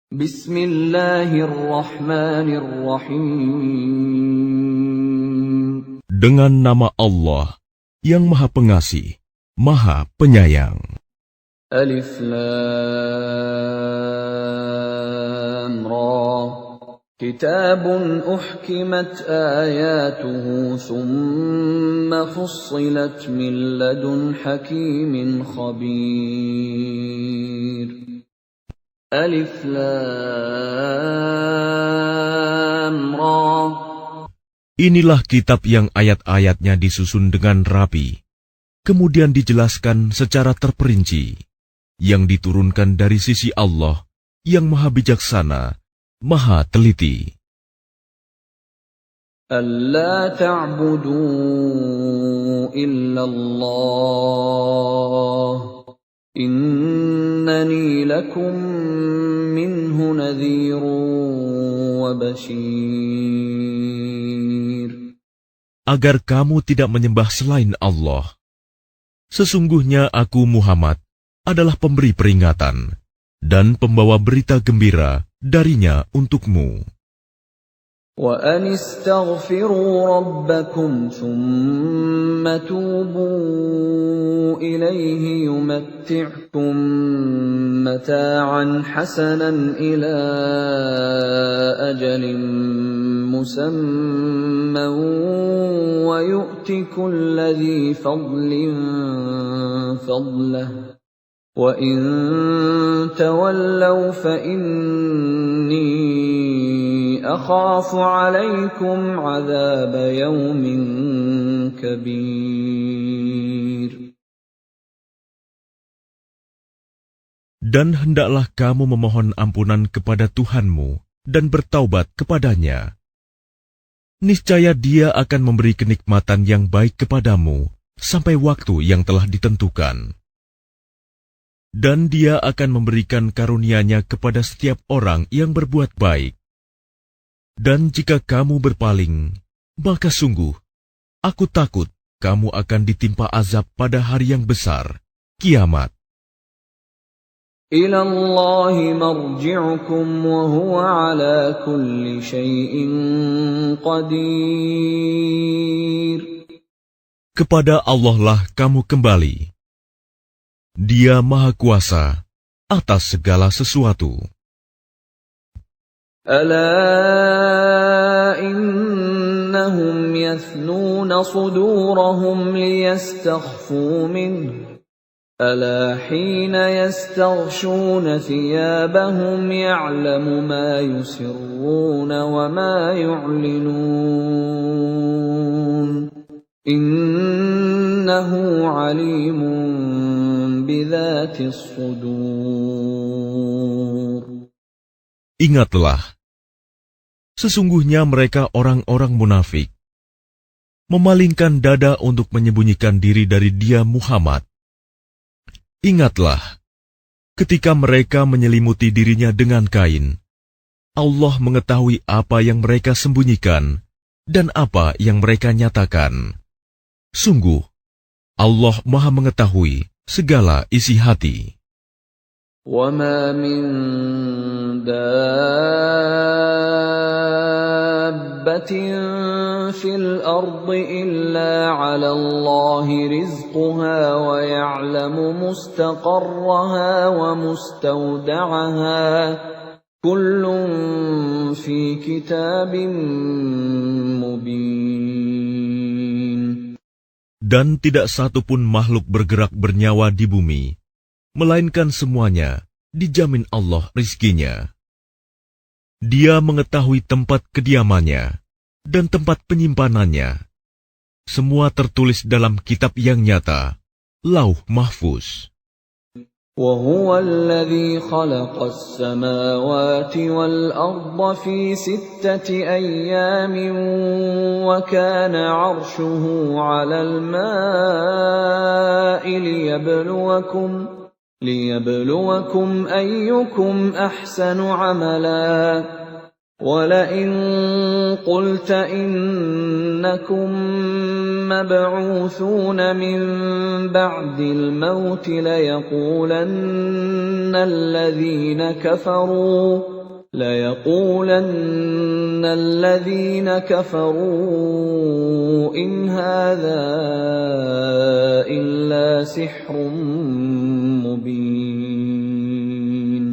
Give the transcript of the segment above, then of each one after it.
Bismillahirrahmanirrahim. Dengan nama Allah yang Maha Pengasih, Maha Penyayang. Alif Lam Ra. Kitabun uhkimat ayatuhu thumma fussilat min ladun hakimin khabir. Alif Lam Ra. Inilah kitab yang ayat-ayatnya disusun dengan rapi, kemudian dijelaskan secara terperinci, yang diturunkan dari sisi Allah yang Maha Bijaksana, Maha Teliti. Alla ta'budu illallah. Innani lakum minhu nadhirun wa bashir. Agar kamu tidak menyembah selain Allah. Sesungguhnya aku Muhammad adalah pemberi peringatan dan pembawa berita gembira darinya untukmu. Wa anistaghfiru rabbakum thumma tubu ilayhi yumatti'kum mata'an hasanan ila ajalin musamman wa yu'ti kulli dhi fadlin fadlahu wa in tawallaw fa inni akhafu 'alaykum 'adzab yawmin kabir. Dan hendaklah kamu memohon ampunan kepada Tuhanmu dan bertaubat kepadanya. Niscaya Dia akan memberi kenikmatan yang baik kepadamu sampai waktu yang telah ditentukan. Dan Dia akan memberikan karunia-Nya kepada setiap orang yang berbuat baik. Dan jika kamu berpaling, maka sungguh, aku takut kamu akan ditimpa azab pada hari yang besar, kiamat. Ila Allahi marji'ukum wa huwa ala kulli syai'in qadir. Kepada Allah lah kamu kembali. Dia Maha Kuasa atas segala sesuatu. Ala innahum yathnuna sudurahum liyastakhfu minhu. Ala hina yastaghshuna thiyabahum ya'lamu ma yusirruna wa ma yu'linun. Innahu alimun bidhatis sudur. Ingatlah, sesungguhnya mereka orang-orang munafik, memalingkan dada untuk menyembunyikan diri dari Dia Muhammad. Ingatlah, ketika mereka menyelimuti dirinya dengan kain, Allah mengetahui apa yang mereka sembunyikan dan apa yang mereka nyatakan. Sungguh, Allah Maha mengetahui segala isi hati. وَمَا مِن دَابَّةٍ فِي الْأَرْضِ إِلَّا عَلَى اللَّهِ رِزْقُهَا وَيَعْلَمُ مُسْتَقَرَّهَا وَمُسْتَوْدَعَهَا كُلٌّ فِي كِتَابٍ مُبِينٍ. Dan tidak satu pun makhluk bergerak bernyawa di bumi, melainkan semuanya dijamin Allah rizkinya. Dia mengetahui tempat kediamannya dan tempat penyimpanannya. Semua tertulis dalam kitab yang nyata, Lauh Mahfuz. وَهُوَ الَّذِي خَلَقَ السَّمَاوَاتِ وَالْأَرْضَ فِي 6 أَيَّامٍ وَكَانَ عَرْشُهُ عَلَى الْمَاءِ لِيَبْلُوَكُمْ أَيُّكُمْ أَحْسَنُ عَمَلًا. وَلَئِن قُلْتَ إِنَّكُمْ مَبْعُوثُونَ مِنْ بَعْدِ الْمَوْتِ لَيَقُولَنَّ الَّذِينَ كَفَرُوا لَيَقُولَنَّ الَّذِينَ كَفَرُوا إِنْ هَذَا إِلَّا سِحْرٌ مُبِينٌ.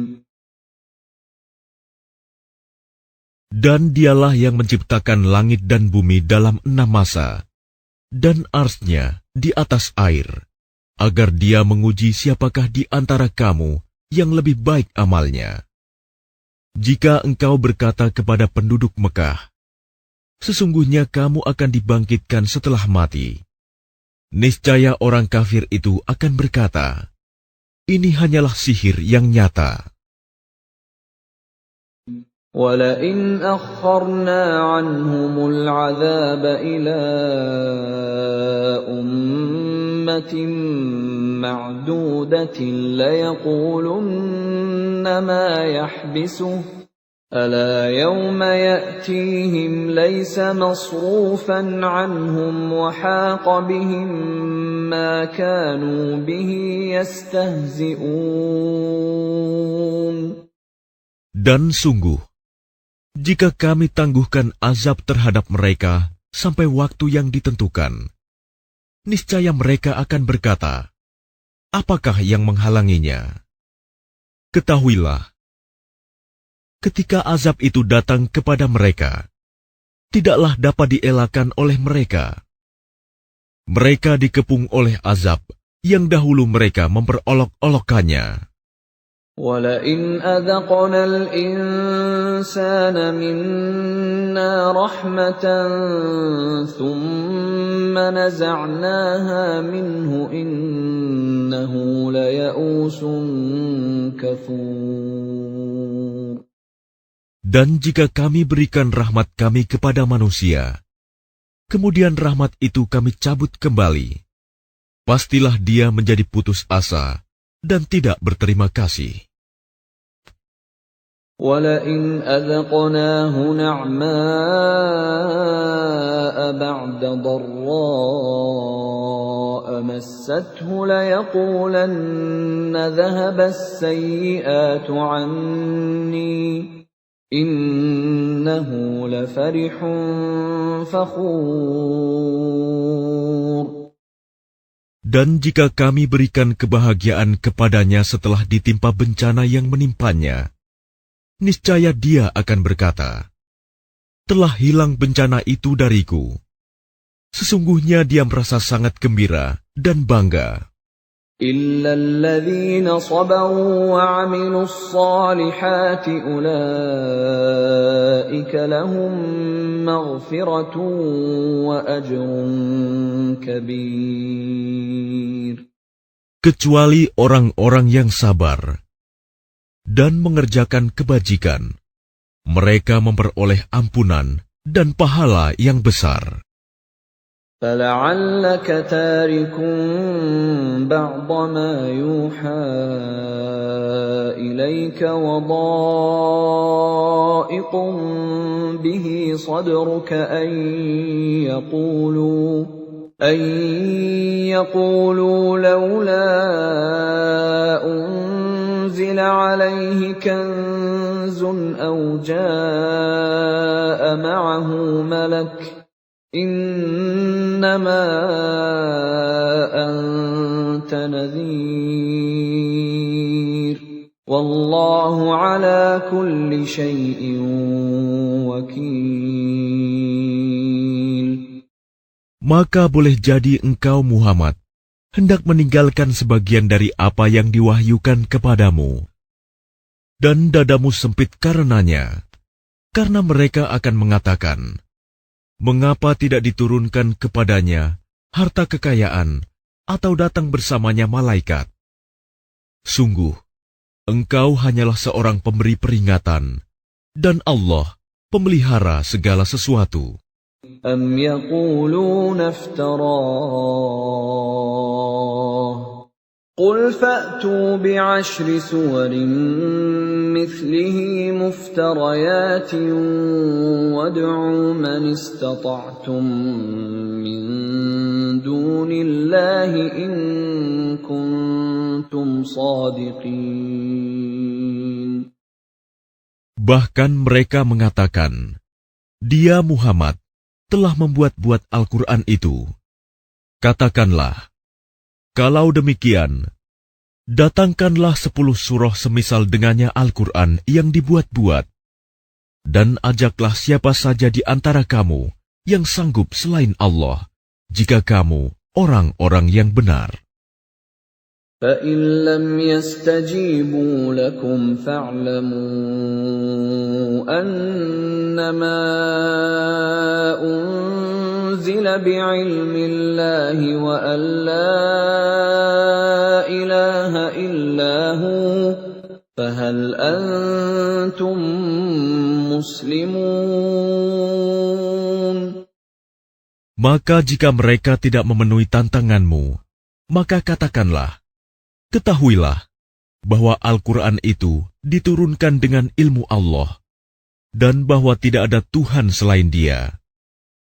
Dan dialah yang menciptakan langit dan bumi dalam 6 masa, dan arsy-Nya di atas air, agar Dia menguji siapakah di antara kamu yang lebih baik amalnya. Jika engkau berkata kepada penduduk Mekah, sesungguhnya kamu akan dibangkitkan setelah mati, niscaya orang kafir itu akan berkata, ini hanyalah sihir yang nyata. وَلَئِنْ أَخَّرْنَا عَنْهُمُ الْعَذَابَ إِلَىٰ أُمَّةٍ مَّعْدُودَةٍ لَيَقُولُنَّ مَا يَحْبِسُهُ أَلَا يَوْمَ يَأْتِيهِمْ لَيْسَ مَصْرُوفًا عَنْهُمْ وَحَاقَ بِهِم مَّا كَانُوا بِهِ يَسْتَهْزِئُونَ. Dan sungguh, jika kami tangguhkan azab terhadap mereka sampai waktu yang ditentukan, niscaya mereka akan berkata, apakah yang menghalanginya? Ketahuilah, ketika azab itu datang kepada mereka, tidaklah dapat dielakkan oleh mereka. Mereka dikepung oleh azab yang dahulu mereka memperolok-olokkannya. وَلَئِنْ أَذَقْنَا الْإِنسَانَ مِنَّا رَحْمَةً ثُمَّ نَزَعْنَاهَا مِنْهُ إِنَّهُ لَيَئُوسٌ كَفُورٌ. Dan jika kami berikan rahmat kami kepada manusia, kemudian rahmat itu kami cabut kembali, pastilah dia menjadi putus asa dan tidak berterima kasih. وَلَئِنْ أَذَقْنَاهُ نَعْمَاءَ بَعْدَ ضَرَّاءَ مَسَّتْهُ لَيَقُولَنَّ ذَهَبَ السَّيِّئَاتُ عَنِّي إِنَّهُ لَفَرِحٌ فَخُورٌ. Dan jika kami berikan kebahagiaan kepadanya setelah ditimpa bencana yang menimpanya, niscaya dia akan berkata, telah hilang bencana itu dariku. Sesungguhnya dia merasa sangat gembira dan bangga. إِلَّا الَّذِينَ صَبَرُوا وَعَمِلُوا الصَّالِحَاتِ أُولَئِكَ لَهُم مَّغْفِرَةٌ وَأَجْرٌ كَبِيرٌ. Kecuali orang-orang yang sabar dan mengerjakan kebajikan, mereka memperoleh ampunan dan pahala yang besar. فَلَعَلَّكَ تَارِكٌ بَعْضَ مَا يُوحَىٰ إِلَيْكَ وَضَائِقٌ بِهِ صَدْرُكَ أَن يَقُولُوا لَوْلَا أُنزِلَ عَلَيْهِ كَنزٌ أَوْ جَاءَ مَعَهُ مَلَكٌ إِنَّمَا أَنتَ نَذِيرٌ وَاللَّهُ عَلَى كُلِّ شَيْءٍ وَكِيلٌ. Maka boleh jadi engkau Muhammad hendak meninggalkan sebagian dari apa yang diwahyukan kepadamu, dan dadamu sempit karenanya, karena mereka akan mengatakan, mengapa tidak diturunkan kepadanya harta kekayaan atau datang bersamanya malaikat? Sungguh, engkau hanyalah seorang pemberi peringatan, dan Allah pemelihara segala sesuatu. أَمْ يَقُولُونَ افْتَرَاهُ قُلْ فَأْتُوا بِعَشْرِ سُوَرٍ مِثْلِهِ مُفْتَرَيَاتٍ وَادْعُوا مَنِ اسْتَطَعْتُم مِّن دُونِ اللَّهِ إِن كُنتُمْ صَادِقِينَ. Bahkan mereka mengatakan, "Dia Muhammad telah membuat-buat Al-Quran itu." Katakanlah, kalau demikian, datangkanlah 10 surah semisal dengannya Al-Quran yang dibuat-buat, dan ajaklah siapa saja di antara kamu yang sanggup selain Allah, jika kamu orang-orang yang benar. فَإِن لَّمْ يَسْتَجِيبُوا لَكُمْ فَاعْلَمُوا أَنَّمَا أُنزِلَ بِعِلْمِ اللَّهِ وَأَن لَّا إِلَٰهَ إِلَّا هُوَ فَهَلْ أَنتُم مُّسْلِمُونَ. Maka jika mereka tidak memenuhi tantanganmu, maka katakanlah, ketahuilah bahwa Al-Quran itu diturunkan dengan ilmu Allah, dan bahwa tidak ada Tuhan selain Dia.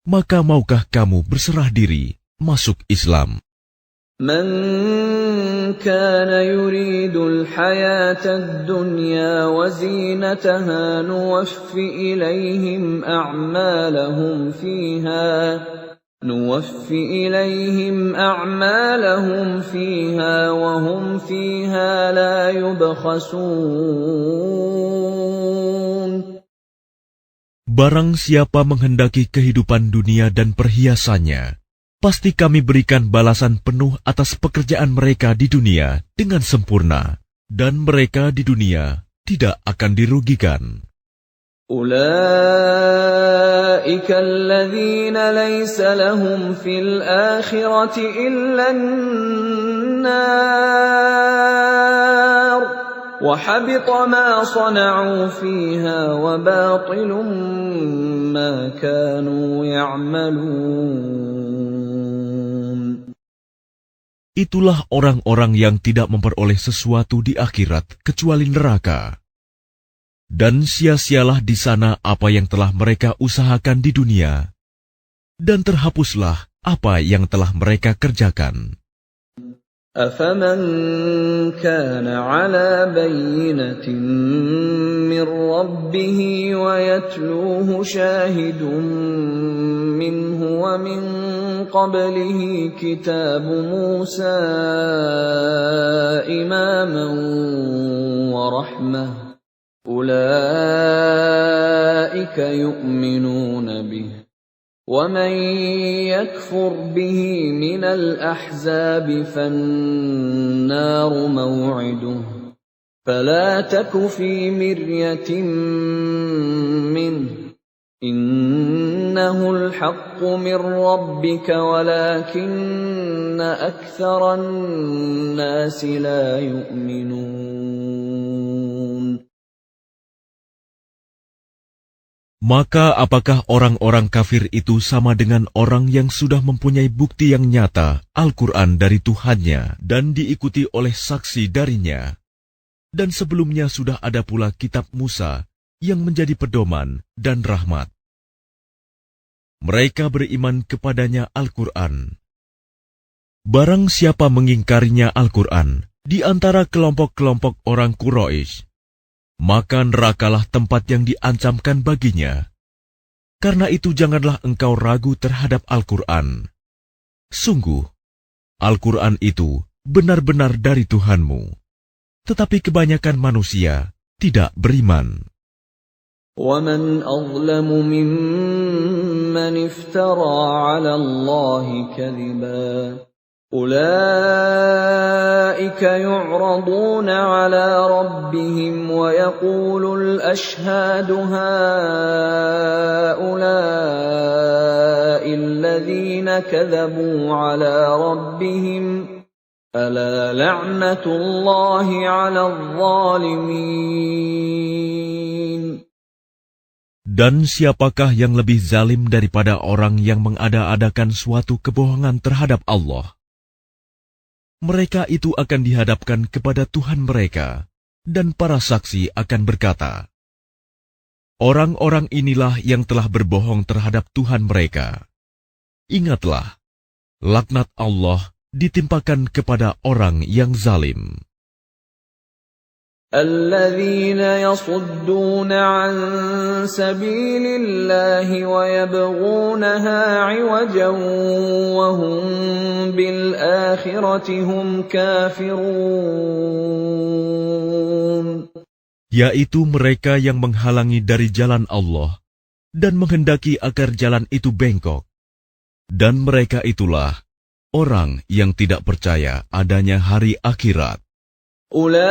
Maka maukah kamu berserah diri masuk Islam? من كان يريد الحياة الدنيا وزينتها نوفِ إليهم أعمالهم فيها وهم فيها لا يبخسون. Barang siapa menghendaki kehidupan dunia dan perhiasannya, pasti kami berikan balasan penuh atas pekerjaan mereka di dunia dengan sempurna, dan mereka di dunia tidak akan dirugikan. أولئك الذين ليس لهم في الآخرة إلا النار وحبط ما صنعوا فيها وباطل ما كانوا يعملون. Itulah orang-orang yang tidak memperoleh sesuatu di akhirat kecuali neraka. Dan sia-sialah di sana apa yang telah mereka usahakan di dunia, dan terhapuslah apa yang telah mereka kerjakan. أَفَمَنْ كَانَ عَلَى بَيِّنَةٍ مِّن رَّبِّهِ وَيَتْلُوهُ شَاهِدٌ مِّنْهُ وَمِن قَبْلِهِ كِتَابُ مُوسَىٰ إِمَامًا وَرَحْمَةً أُولَٰئِكَ يُؤْمِنُونَ بِهِ وَمَن يَكْفُرْ بِهِ مِنَ الْأَحْزَابِ فَالنَّارُ مَوْعِدُهُ فَلَا تَكُ فِي مِرْيَةٍ مِّنْهُ إِنَّهُ الْحَقُّ مِن رَّبِّكَ وَلَٰكِنَّ أَكْثَرَ النَّاسِ لَا يُؤْمِنُونَ. Maka apakah orang-orang kafir itu sama dengan orang yang sudah mempunyai bukti yang nyata Al-Quran dari Tuhannya dan diikuti oleh saksi darinya? Dan sebelumnya sudah ada pula kitab Musa yang menjadi pedoman dan rahmat. Mereka beriman kepadanya Al-Quran. Barang siapa mengingkarinya Al-Quran di antara kelompok-kelompok orang Quraisy, maka nerakalah tempat yang diancamkan baginya. Karena itu janganlah engkau ragu terhadap Al-Quran. Sungguh, Al-Quran itu benar-benar dari Tuhanmu. Tetapi kebanyakan manusia tidak beriman. وَمَنْ أَظْلَمُ مِمَّنِ افْتَرَىٰ عَلَى اللَّهِ كَذِبًا أُولَٰئِكَ يُعْرَضُونَ عَلَىٰ رَبِّهِمْ وَيَقُولُ الْأَشْهَادُ هَٰؤُلَاءِ الَّذِينَ كَذَبُوا عَلَىٰ رَبِّهِمْ أَلَا لَعْنَةُ اللَّهِ عَلَى الظَّالِمِينَ. Dan siapakah yang lebih zalim daripada orang yang mengada-adakan suatu kebohongan terhadap Allah? Mereka itu akan dihadapkan kepada Tuhan mereka, dan para saksi akan berkata, orang-orang inilah yang telah berbohong terhadap Tuhan mereka. Ingatlah, laknat Allah ditimpakan kepada orang yang zalim. الذين يصدون عن سبيل الله ويبغونها عوجا وهم بالآخرة هم كافرون. Yaitu mereka yang menghalangi dari jalan Allah dan menghendaki agar jalan itu bengkok. Dan mereka itulah orang yang tidak percaya adanya hari akhirat. أولئك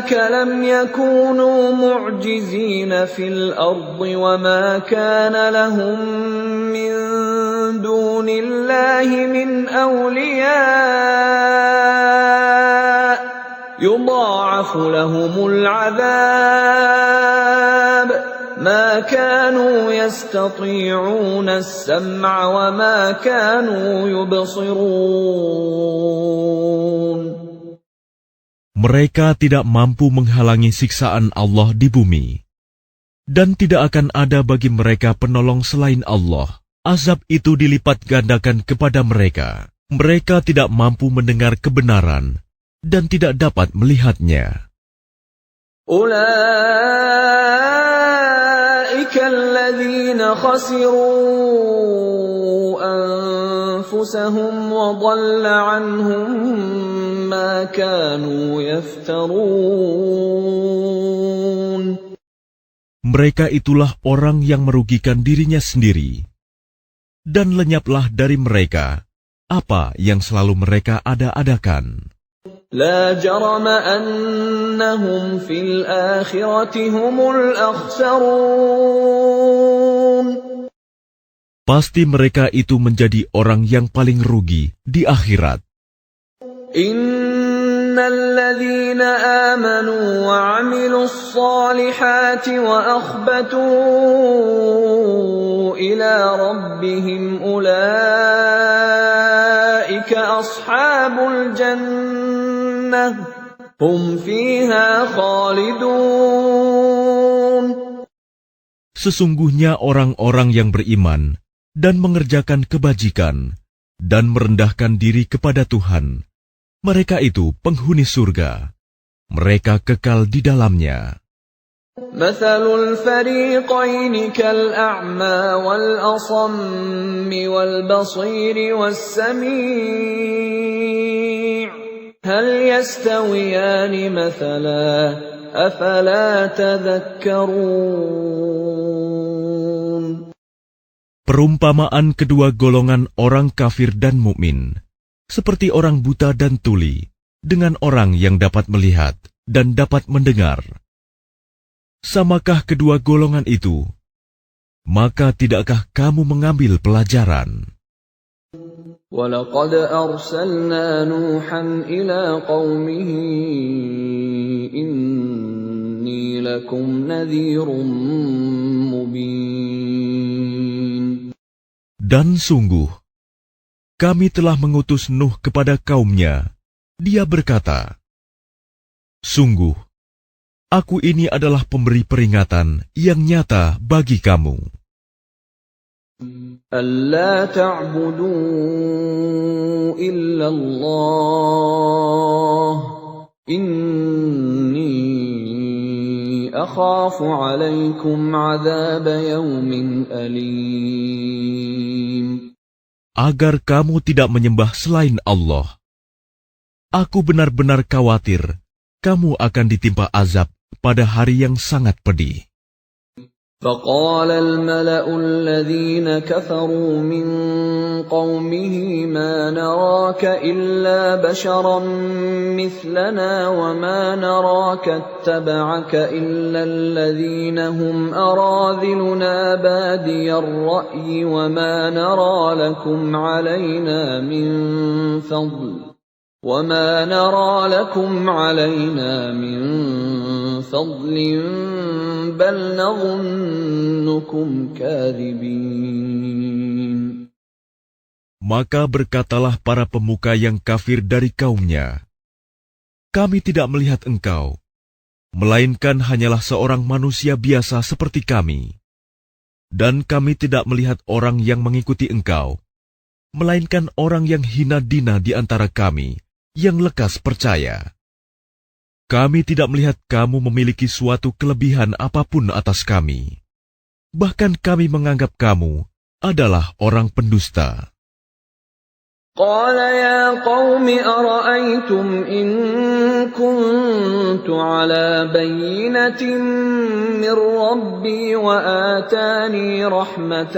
لم يكونوا معجزين في الأرض وما كان لهم من دون الله من أولياء يضاعف لهم العذاب ما كانوا يستطيعون السمع وما كانوا يبصرون. Mereka tidak mampu menghalangi siksaan Allah di bumi, dan tidak akan ada bagi mereka penolong selain Allah. Azab itu dilipat gandakan kepada mereka. Mereka tidak mampu mendengar kebenaran dan tidak dapat melihatnya. Ulaika alladzina khasiru anfusahum wa dhalla anhum ma kanu yaftarun. Mereka itulah orang yang merugikan dirinya sendiri, dan lenyaplah dari mereka apa yang selalu mereka ada-adakan. La jarama annahum fil akhirati humul akhsarun. Pasti mereka itu menjadi orang yang paling rugi di akhirat. Innal ladzina amanu wa 'amilus solihati wa akhbatu ila rabbihim ulaika ashabul jannah hum fiha khalidun. Sesungguhnya orang-orang yang beriman dan mengerjakan kebajikan dan merendahkan diri kepada Tuhan, mereka itu penghuni surga. Mereka kekal di dalamnya. Mathalul fariqaini kal'a'ma wal asammi wal basiri was sami' hal yastawiyani mathala afala tadhakkarun. Perumpamaan kedua golongan orang kafir dan mukmin seperti orang buta dan tuli dengan orang yang dapat melihat dan dapat mendengar. Samakah kedua golongan itu? Maka tidakkah kamu mengambil pelajaran? وَلَقَدْ أَرْسَلْنَا نُوحًا إِلَى قَوْمِهِ إِنِّي لَكُمْ نَذِيرٌ مُبِينٌ. Dan sungguh, kami telah mengutus Nuh kepada kaumnya. Dia berkata, sungguh, aku ini adalah pemberi peringatan yang nyata bagi kamu. أَلَّا تَعْبُدُوا إِلَّا اللَّهَ إِنِّي أَخَافُ عَلَيْكُمْ عَذَابَ يَوْمٍ أَلِيمٍ. Agar kamu tidak menyembah selain Allah. Aku benar-benar khawatir kamu akan ditimpa azab pada hari yang sangat pedih. فَقَالَ الْمَلَأُ الَّذِينَ كَفَرُوا مِنْ قَوْمِهِ مَا نَرَاكَ إِلَّا بَشَرًا مِثْلَنَا وَمَا نَرَاكَ اتَّبَعَكَ إِلَّا الَّذِينَ هُمْ أَرَاذِلُنَا بَادِيَ الرَّأْيِ وَمَا نَرَى لَكُمْ عَلَيْنَا مِنْ فَضْلٍ بَلْ نَظُنُّكُمْ كَاذِبِينَ. Maka berkatalah para pemuka yang kafir dari kaumnya, kami tidak melihat engkau, melainkan hanyalah seorang manusia biasa seperti kami. Dan kami tidak melihat orang yang mengikuti engkau, melainkan orang yang hina dina di antara kami, yang lekas percaya. Kami tidak melihat kamu memiliki suatu kelebihan apapun atas kami. Bahkan kami menganggap kamu adalah orang pendusta. قال يا قوم أرأيتم إن كنت على بينة من ربي وآتاني رحمة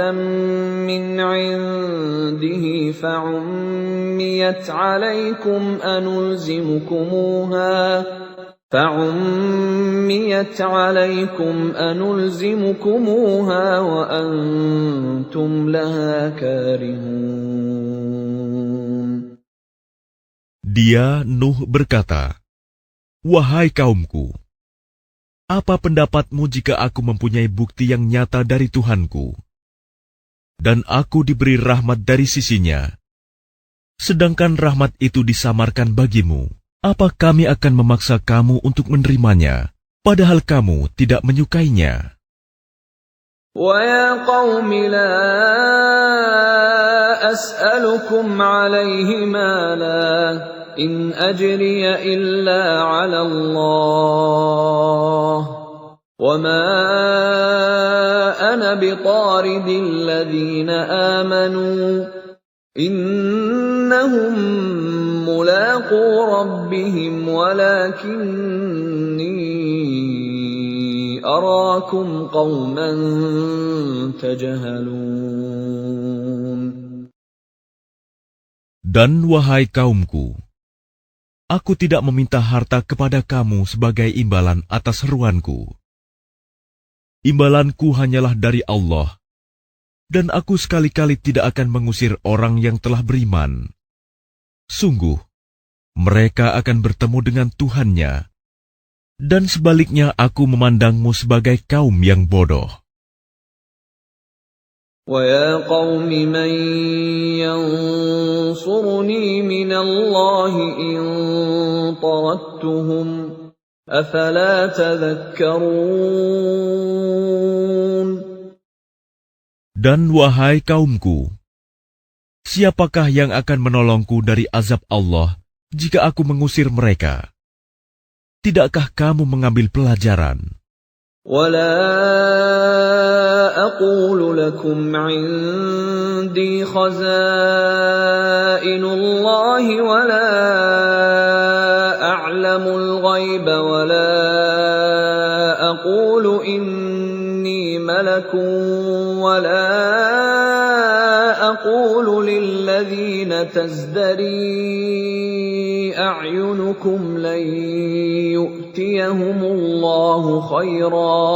من عنده فعميت عليكم أنلزمكموها وأنتم لها كارهون. Dia, Nuh, berkata, "Wahai kaumku, apa pendapatmu jika aku mempunyai bukti yang nyata dari Tuhanku, dan aku diberi rahmat dari sisinya, sedangkan rahmat itu disamarkan bagimu? Apa kami akan memaksa kamu untuk menerimanya, padahal kamu tidak menyukainya?" وَيَا قَوْمِ لَا أَسْأَلُكُمْ عَلَيْهِ مَالًا إِنْ أَجْرِيَ إِلَّا عَلَى اللَّهِ وَمَا أَنَا بِطَارِدِ الَّذِينَ آمَنُوا إِنَّهُمْ مُلَاقُو رَبِّهِمْ وَلَكِنِّي أَرَاكُمْ قَوْمًا تَجْهَلُونَ. Dan wahai kaumku, aku tidak meminta harta kepada kamu sebagai imbalan atas seruanku. Imbalanku hanyalah dari Allah, dan aku sekali-kali tidak akan mengusir orang yang telah beriman. Sungguh, mereka akan bertemu dengan Tuhannya, dan sebaliknya aku memandangmu sebagai kaum yang bodoh. وَيَا قَوْمِ مَنْ يَنْصُرُنِي مِنَ اللَّهِ إِنْ طَرَدتُّهُمْ أَفَلَا تَذَكَّرُونَ. Dan wahai kaumku, siapakah yang akan menolongku dari azab Allah jika aku mengusir mereka? Tidakkah kamu mengambil pelajaran? وَلَا أَقُولُ لَكُمْ عِنْدِي خَزَائِنُ اللَّهِ وَلَا أَعْلَمُ الْغَيْبَ وَلَا أَقُولُ إِنِّي مَلَكٌ وَلَا أَقُولُ لِلَّذِينَ تَزْدَرِي أَعْيُنُكُمْ لَنْ يُؤْتِيَهُمُ اللَّهُ خَيْرًا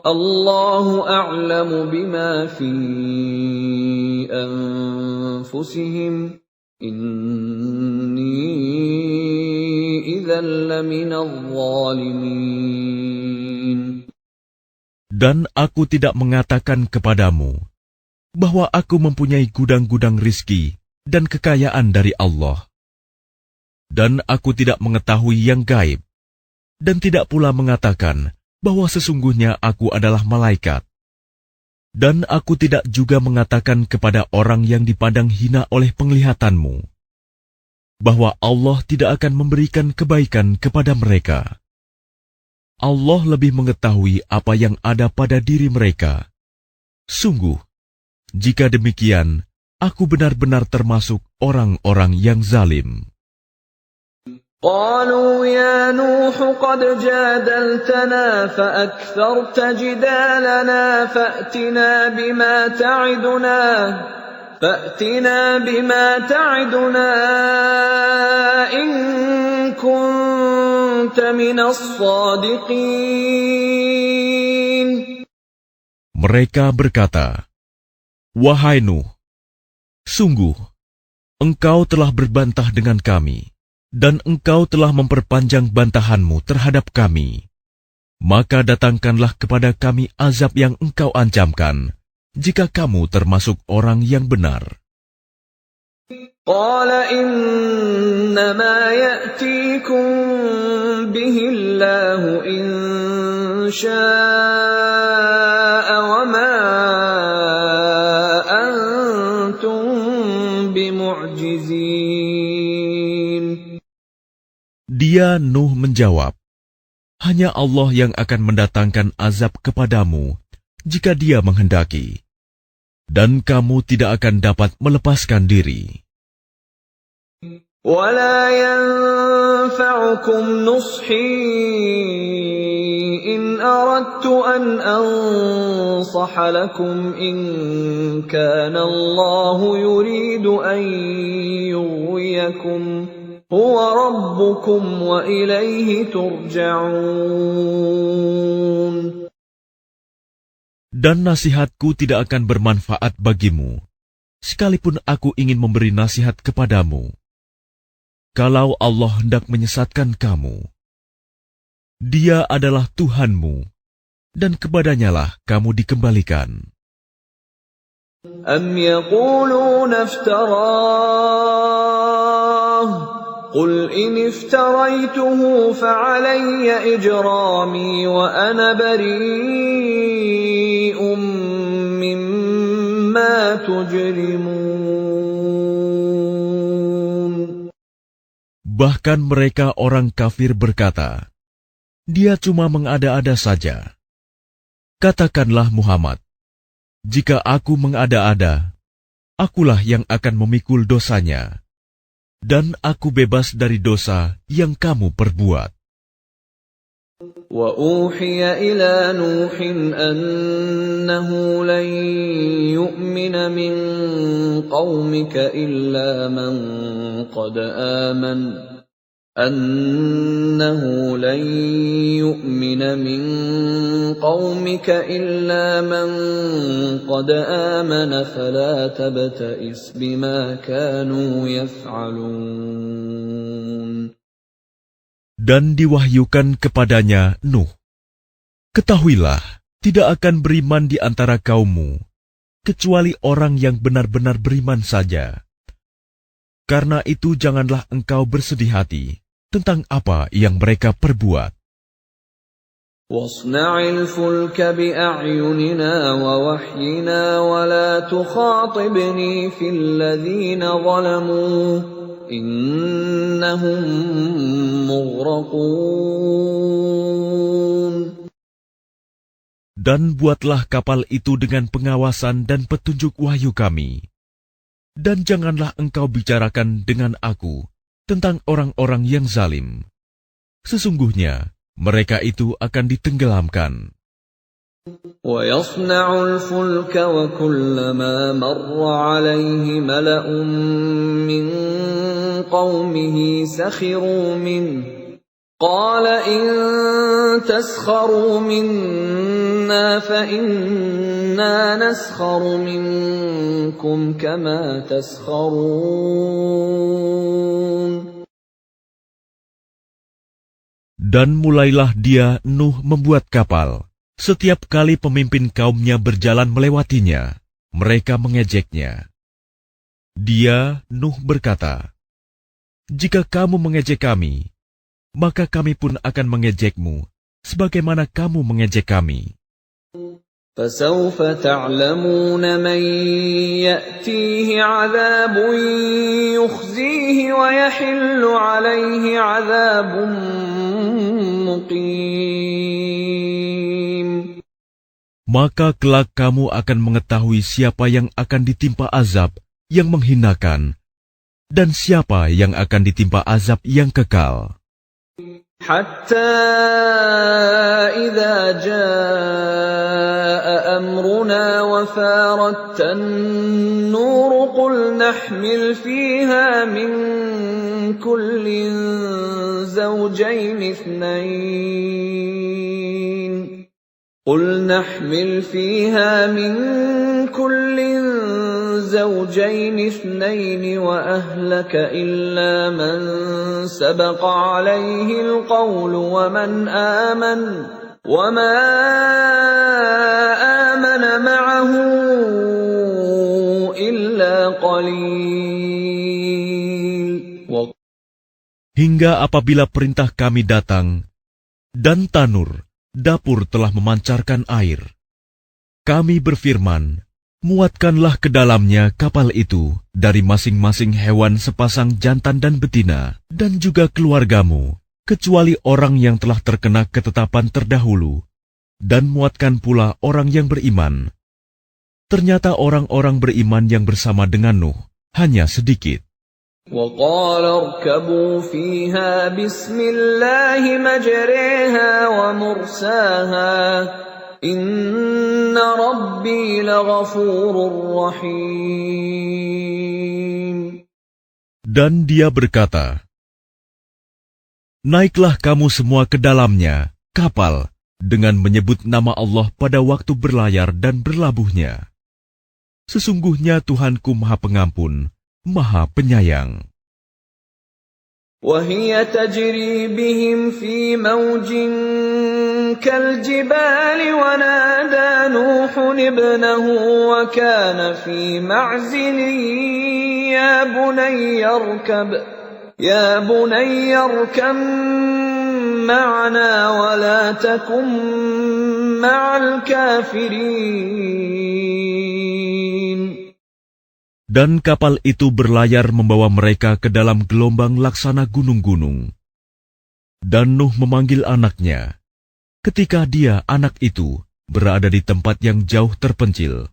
اللَّهُ أَعْلَمُ بِمَا فِي أَنفُسِهِمْ إِنِّي إِذًا لَّمِنَ الظَّالِمِينَ. Dan aku tidak mengatakan kepadamu bahwa aku mempunyai gudang-gudang rizki dan kekayaan dari Allah. Dan aku tidak mengetahui yang gaib, dan tidak pula mengatakan bahwa sesungguhnya aku adalah malaikat. Dan aku tidak juga mengatakan kepada orang yang dipandang hina oleh penglihatanmu, bahwa Allah tidak akan memberikan kebaikan kepada mereka. Allah lebih mengetahui apa yang ada pada diri mereka. Sungguh, jika demikian, aku benar-benar termasuk orang-orang yang zalim. قالوا يا نوح قد جادلتنا فأكثرت جدالنا فأتنا بما تعدنا إن كنت من الصادقين. Mereka berkata, "Wahai Nuh, sungguh, engkau telah berbantah dengan kami, dan engkau telah memperpanjang bantahanmu terhadap kami. Maka datangkanlah kepada kami azab yang engkau ancamkan, jika kamu termasuk orang yang benar." قال إنما يأتيكم به الله إن شاء وما أنتم بمعجزين. Dia, Nuh, menjawab, Hanya Allah yang akan mendatangkan azab kepadamu jika Dia menghendaki, dan kamu tidak akan dapat melepaskan diri. وَلَا يَنفَعُكُمْ نُصْحِي إِنْ أَرَدْتُ أَنْ أَنصَحَ لَكُمْ إِنْ كَانَ اللَّهُ يُرِيدُ أَنْ يُغْوِيَكُمْ هُوَ رَبُّكُمْ وَإِلَيْهِ تُرْجَعُونَ. Dan nasihatku tidak akan bermanfaat bagimu, sekalipun aku ingin memberi nasihat kepadamu. Kalau Allah hendak menyesatkan kamu, Dia adalah Tuhanmu, dan kepadanyalah kamu dikembalikan. أَمْ يَقُولُونَ افْتَرَاهُ قُلْ إِنِ افْتَرَيْتُهُ فَعَلَيَّ إِجْرَامِي وَأَنَا بَرِيءٌ مِّمَّا تُجْرِمُونَ. Bahkan mereka orang kafir berkata, Dia cuma mengada-ada saja. Katakanlah Muhammad, jika aku mengada-ada, akulah yang akan memikul dosanya, dan aku bebas dari dosa yang kamu perbuat. وَأُوحِيَ إِلَى نُوحٍ أَنَّهُ لَن يُؤْمِنَ مِن قَوْمِكَ إِلَّا مَن قَدْ آمَنَ فَلَا تَبْتَئِسْ بِمَا كَانُوا يَفْعَلُونَ. Dan diwahyukan kepadanya Nuh, ketahuilah, tidak akan beriman di antara kaummu, kecuali orang yang benar-benar beriman saja. Karena itu janganlah engkau bersedih hati tentang apa yang mereka perbuat. وَاصْنَعِ الْفُلْكَ بِأَعْيُنِنَا وَوَحْيِنَا وَلَا تُخَاطِبْنِي فِي الَّذِينَ ظَلَمُوا إِنَّهُمْ مُغْرَقُونَ. Dan buatlah kapal itu dengan pengawasan dan petunjuk wahyu kami. Dan janganlah engkau bicarakan dengan aku tentang orang-orang yang zalim. Sesungguhnya mereka itu akan ditenggelamkan. وَيَصْنَعُ الْفُلْكَ وَكُلَّمَا مَرَّ عَلَيْهِ مَلَأٌ مِّن قَوْمِهِ سَخِرُوا مِنْهُ قَالَ إِن تَسْخَرُوا مِنَّا فَإِنَّا نَسْخَرُ مِنكُمْ كَمَا تَسْخَرُونَ. Dan mulailah dia Nuh membuat kapal. Setiap kali pemimpin kaumnya berjalan melewatinya, mereka mengejeknya. Dia, Nuh, berkata, jika kamu mengejek kami, maka kami pun akan mengejekmu, sebagaimana kamu mengejek kami. فَسَوْفَ تَعْلَمُونَ مَنْ يَأْتِيهِ عَذَابٌ يُخْزِيهِ وَيَحِلُّ عَلَيْهِ عَذَابٌ مُقِيمٌ. Maka kelak kamu akan mengetahui siapa yang akan ditimpa azab yang menghinakan, dan siapa yang akan ditimpa azab yang kekal. حَتَّى إِذَا جَاءَ أَمْرُنَا وَفَارَتِ النُّورُ قُلْ نَحْمِلْ فِيهَا مِنْ كُلٍّ زَوْجَيْنِ اثْنَيْنِ وَأَهْلَكَ إِلَّا مَنْ سَبَقَ عَلَيْهِ الْقَوْلُ وَمَنْ آمَنَ وَمَا آمَنَ مَعَهُ إِلَّا قَلِيلٌ. Hingga apabila perintah kami datang, dan tanur, dapur telah memancarkan air. Kami berfirman, muatkanlah ke dalamnya kapal itu dari masing-masing hewan sepasang jantan dan betina, dan juga keluargamu, kecuali orang yang telah terkena ketetapan terdahulu, dan muatkan pula orang yang beriman. Ternyata orang-orang beriman yang bersama dengan Nuh hanya sedikit. وَقَالَ ارْكَبُوا فِيهَا بِسْمِ اللَّهِ مَجْرَاهَا وَمُرْسَاهَا إِنَّ رَبِّي لَغَفُورٌ رَّحِيمٌ. Dan dia berkata, naiklah kamu semua ke dalamnya, kapal, dengan menyebut nama Allah pada waktu berlayar dan berlabuhnya. Sesungguhnya Tuhanku Maha Pengampun, Maha Penyayang. وَهِيَ تَجْرِي بِهِمْ فِي مَوْجٍ كَالْجِبَالِ وَنَادَى نُوحٌ ابْنَهُ وَكَانَ فِي مَعْزِلٍ يَا بُنَيَّ ارْكَب مَّعَنَا وَلَا تَكُن مَّعَ الْكَافِرِينَ. Dan kapal itu berlayar membawa mereka ke dalam gelombang laksana gunung-gunung. Dan Nuh memanggil anaknya, ketika dia, anak itu, berada di tempat yang jauh terpencil.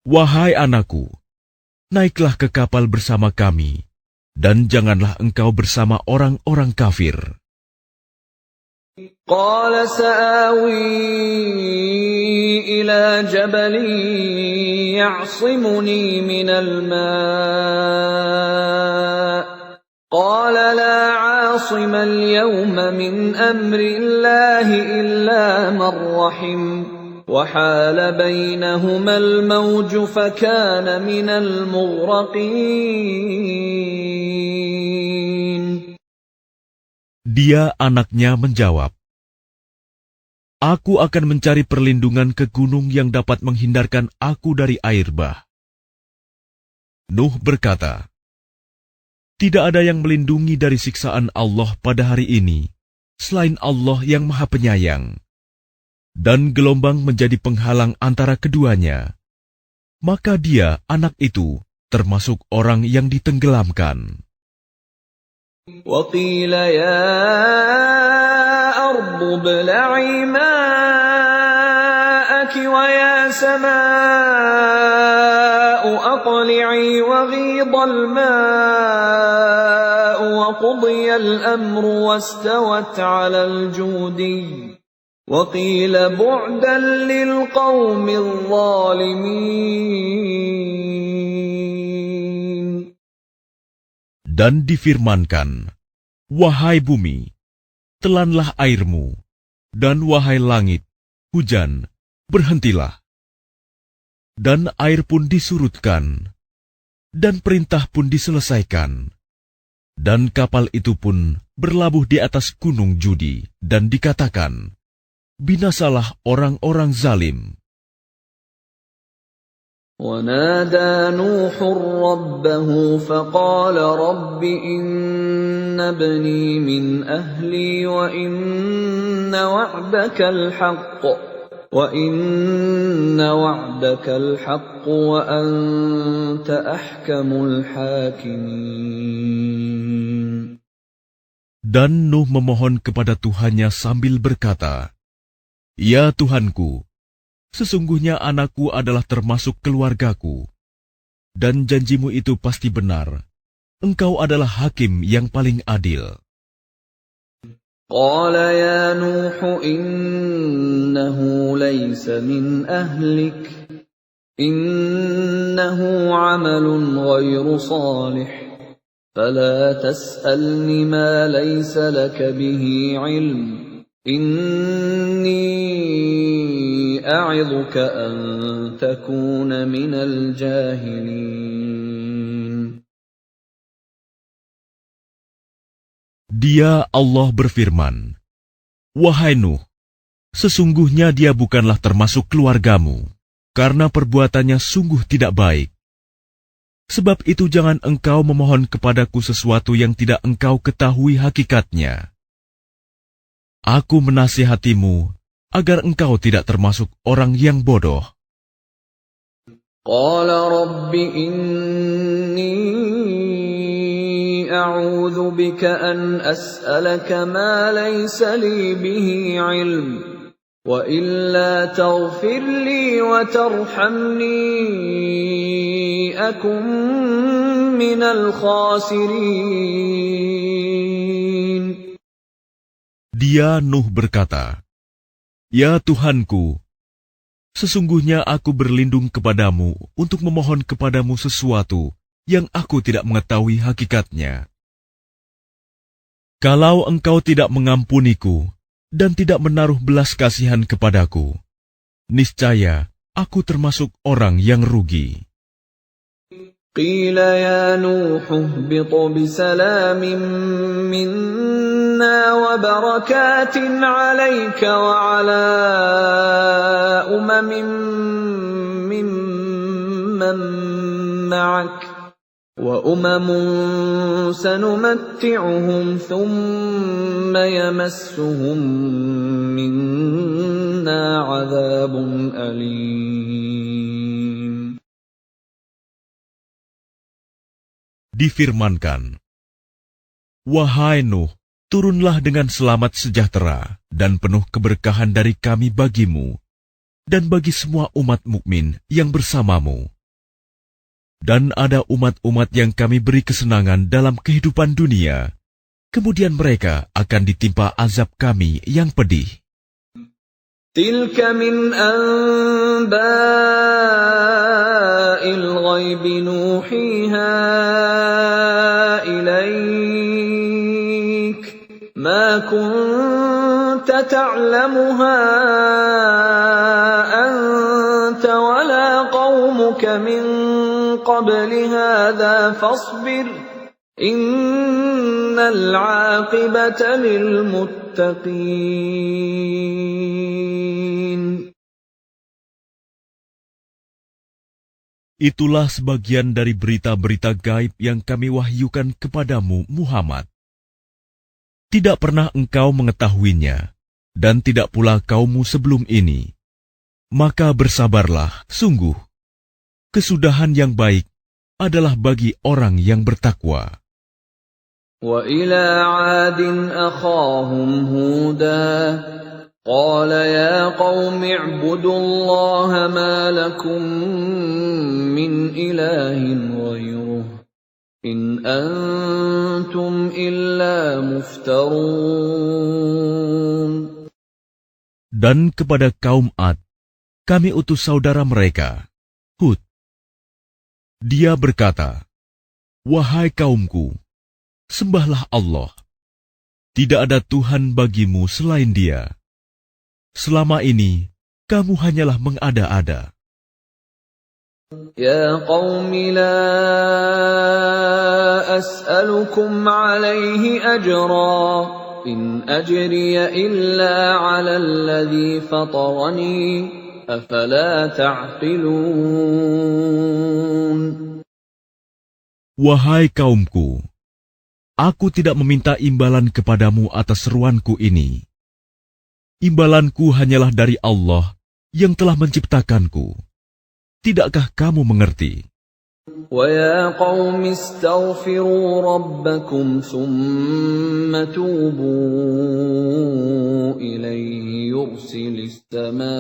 Wahai anakku, naiklah ke kapal bersama kami, dan janganlah engkau bersama orang-orang kafir. قَالَ سَآوِي إِلَى جَبَلٍ يَعْصِمُنِي مِنَ الْمَاءِ قَالَ لَا عَاصِمَ الْيَوْمَ مِنْ أَمْرِ اللَّهِ إِلَّا مَنْ رَحِمَ وَحَالَ بَيْنَهُمَا الْمَوْجُ فَكَانَ مِنَ الْمُغْرَقِينَ. Dia, anaknya, menjawab, aku akan mencari perlindungan ke gunung yang dapat menghindarkan aku dari air bah. Nuh berkata, tidak ada yang melindungi dari siksaan Allah pada hari ini, selain Allah yang Maha Penyayang. Dan gelombang menjadi penghalang antara keduanya. Maka dia, anak itu, termasuk orang yang ditenggelamkan. وَقِيلَ يَا أَرْضُ ابْلَعِي مَاءَكِ وَيَا سَمَاءُ أَقْلِعِي وَغِيضَ الْمَاءُ وَقُضِيَ الْأَمْرُ وَاسْتَوَتْ عَلَى الْجُودِيِّ وَقِيلَ بُعْدًا لِلْقَوْمِ الظَّالِمِينَ. Dan difirmankan, wahai bumi, telanlah airmu, dan wahai langit, hujan, berhentilah. Dan air pun disurutkan, dan perintah pun diselesaikan. Dan kapal itu pun berlabuh di atas gunung Judi, dan dikatakan, binasalah orang-orang zalim. وَنَادَى نُوحٌ رَبَّهُ فَقَالَ رَبِّ إِنَّ ابْنِي مِنْ أَهْلِي وَإِنَّ وَعْدَكَ الْحَقُّ وَأَنْتَ أَحْكَمُ الْحَاكِمِينَ. Dan Nuh memohon kepada Tuhannya sambil berkata, ya Tuhanku, sesungguhnya anakku adalah termasuk keluargaku, dan janjimu itu pasti benar. Engkau adalah hakim yang paling adil. قَالَ يَا نُوحُ إِنَّهُ لَيْسَ مِنْ أَهْلِكَ إِنَّهُ عَمَلٌ غَيْرُ صَالِحٍ فَلَا تَسْأَلْنِ مَا لَيْسَ لَكَ بِهِ عِلْمٌ إِنِّي أَعِظُكَ أَن تَكُونَ مِنَ الْجَاهِلِينَ. Dia, Allah berfirman, wahai Nuh, sesungguhnya dia bukanlah termasuk keluargamu, karena perbuatannya sungguh tidak baik. Sebab itu jangan engkau memohon kepadaku sesuatu yang tidak engkau ketahui hakikatnya. Aku menasihatimu agar engkau tidak termasuk orang yang bodoh. قَالَ رَبِّ إِنِّي أعوذ بك أن أسألك ما ليس لي به علم وإلا تغفر لي وترحمني أكن من الخاسرين. Dia Nuh berkata, "Ya Tuhanku, sesungguhnya aku berlindung kepadamu untuk memohon kepadamu sesuatu yang aku tidak mengetahui hakikatnya. Kalau engkau tidak mengampuniku dan tidak menaruh belas kasihan kepadaku, niscaya aku termasuk orang yang rugi." قيل يا نوح اهبط بسلام منا وبركات عليك وعلى ممن معك وأمم سنمتعهم ثم يمسهم منا عذاب أليم. Difirmankan, "Wahai Nuh, turunlah dengan selamat sejahtera dan penuh keberkahan dari kami bagimu dan bagi semua umat mukmin yang bersamamu. Dan ada umat-umat yang kami beri kesenangan dalam kehidupan dunia, kemudian mereka akan ditimpa azab kami yang pedih." تلك من أنباء الغيب نوحيها إليك ما كنت تعلمها أنت ولا قومك من قبل هذا فاصبر إن العاقبة للمتقين. Itulah sebagian dari berita-berita gaib yang kami wahyukan kepadamu, Muhammad. Tidak pernah engkau mengetahuinya, dan tidak pula kaummu sebelum ini. Maka bersabarlah, sungguh. Kesudahan yang baik adalah bagi orang yang bertakwa. وَإِلَى عَادٍ أَخَاهُمْ هُودًا قَالَ يَا قَوْمِ اعْبُدُوا اللَّهَ مَا لَكُمْ مِنْ إِلَٰهٍ غَيْرُهُ إِنْ أَنْتُمْ إِلَّا مُفْتَرُونَ. Dan kepada kaum Ad, kami utus saudara mereka, Hud. Dia berkata, "Wahai kaumku, sembahlah Allah. Tidak ada Tuhan bagimu selain Dia. Selama ini, kamu hanyalah mengada-ada." يَا قَوْمِ لَا أَسْأَلُكُمْ عَلَيْهِ أَجْرًا إِنْ أَجْرِيَ إِلَّا عَلَى الَّذِي فَطَرَنِي أَفَلَا تَعْقِلُونَ. Wahai kaumku, aku tidak meminta imbalan kepadamu atas seruanku ini. Imbalanku hanyalah dari Allah yang telah menciptakanku. Tidakkah kamu mengerti? وَيَا قَوْمِ اسْتَغْفِرُوا رَبَّكُمْ ثُمَّ تُوبُوا إِلَيْهِ يُرْسِلِ السَّمَاءَ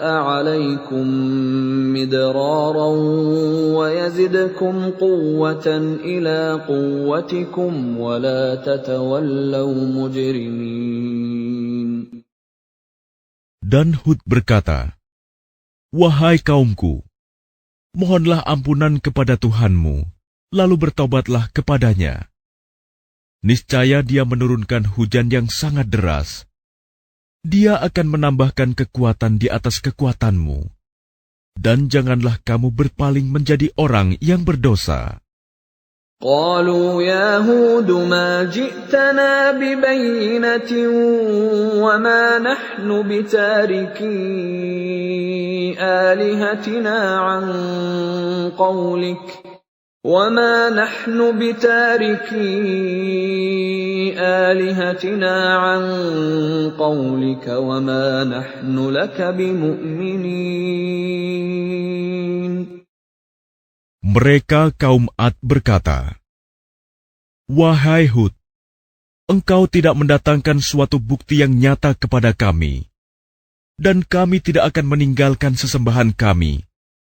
عَلَيْكُمْ مِدْرَارًا وَيَزِدْكُمْ قُوَّةً إِلَى قُوَّتِكُمْ وَلَا تَتَوَلَّوْا مُجْرِمِينَ. Dan Hud berkata, "Wahai kaumku, mohonlah ampunan kepada Tuhanmu, lalu bertobatlah kepadanya. Niscaya Dia menurunkan hujan yang sangat deras. Dia akan menambahkan kekuatan di atas kekuatanmu. Dan janganlah kamu berpaling menjadi orang yang berdosa." قالوا يا هود ما جئتنا ببينة وما نحن بتاركي آلهتنا عن قولك وَمَا نَحْنُ بِتَارِكِي آلِهَتِنَا عَن قَوْلِكَ وَمَا نَحْنُ لَكَ بِمُؤْمِنِينَ. Mereka kaum Ad berkata, "Wahai Hud, engkau tidak mendatangkan suatu bukti yang nyata kepada kami, dan kami tidak akan meninggalkan sesembahan kami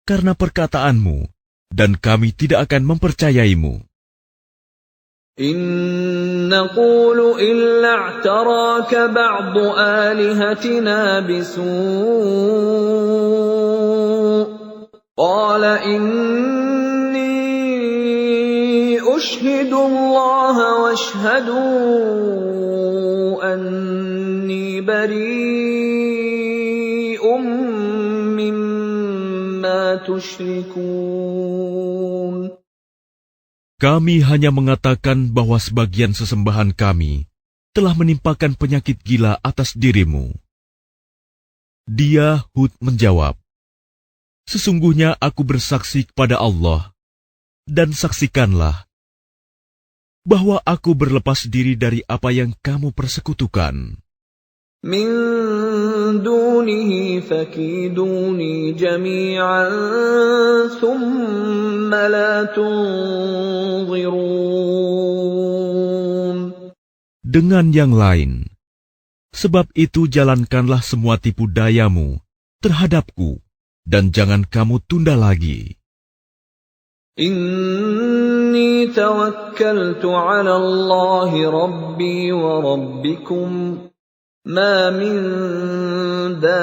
karena perkataanmu, dan kami tidak akan mempercayaimu. إِن نَّقُولُ إِلَّا اعْتَرَاكَ بَعْضُ آلِهَتِنَا بِسُوءٍ قَالَ إِنِّي أُشْهِدُ اللَّهَ وَاشْهَدُوا أَنِّي بَرِيءٌ مِّمَّا تُشْرِكُونَ. Kami hanya mengatakan bahwa sebagian sesembahan kami telah menimpakan penyakit gila atas dirimu." Dia, Hud, menjawab, "Sesungguhnya aku bersaksi kepada Allah, dan saksikanlah bahwa aku berlepas diri dari apa yang kamu persekutukan. مِن دُونِهِ فَكِيدُونِي جَمِيعًا ثُمَّ لَا تُنظِرُونَ." Dengan yang lain, sebab itu jalankanlah semua tipu dayamu terhadapku, dan jangan kamu tunda lagi. إِنِّي تَوَكَّلْتُ عَلَى اللَّهِ رَبِّي وَرَبِّكُمْ مَا مِن دَابَّةٍ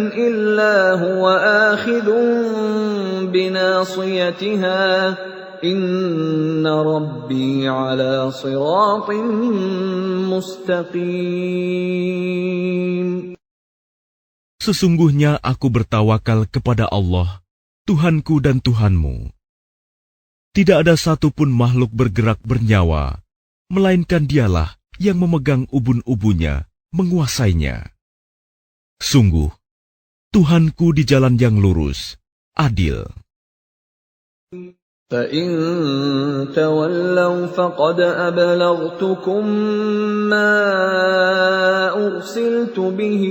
إِلَّا هُوَ آخِذٌ بِنَاصِيَتِهَا إِنَّ رَبِّي عَلَى صِرَاطٍ مُّسْتَقِيمٍ. Sesungguhnya aku bertawakal kepada Allah, Tuhanku dan Tuhanmu. Tidak ada satupun makhluk bergerak bernyawa, melainkan Dialah yang memegang ubun-ubunnya, menguasainya. Sungguh, Tuhanku di jalan yang lurus, adil. فَإِن تَوَلَّوْا فَقَدْ أَبْلَغْتُكُم مَّا أُرْسِلْتُ بِهِ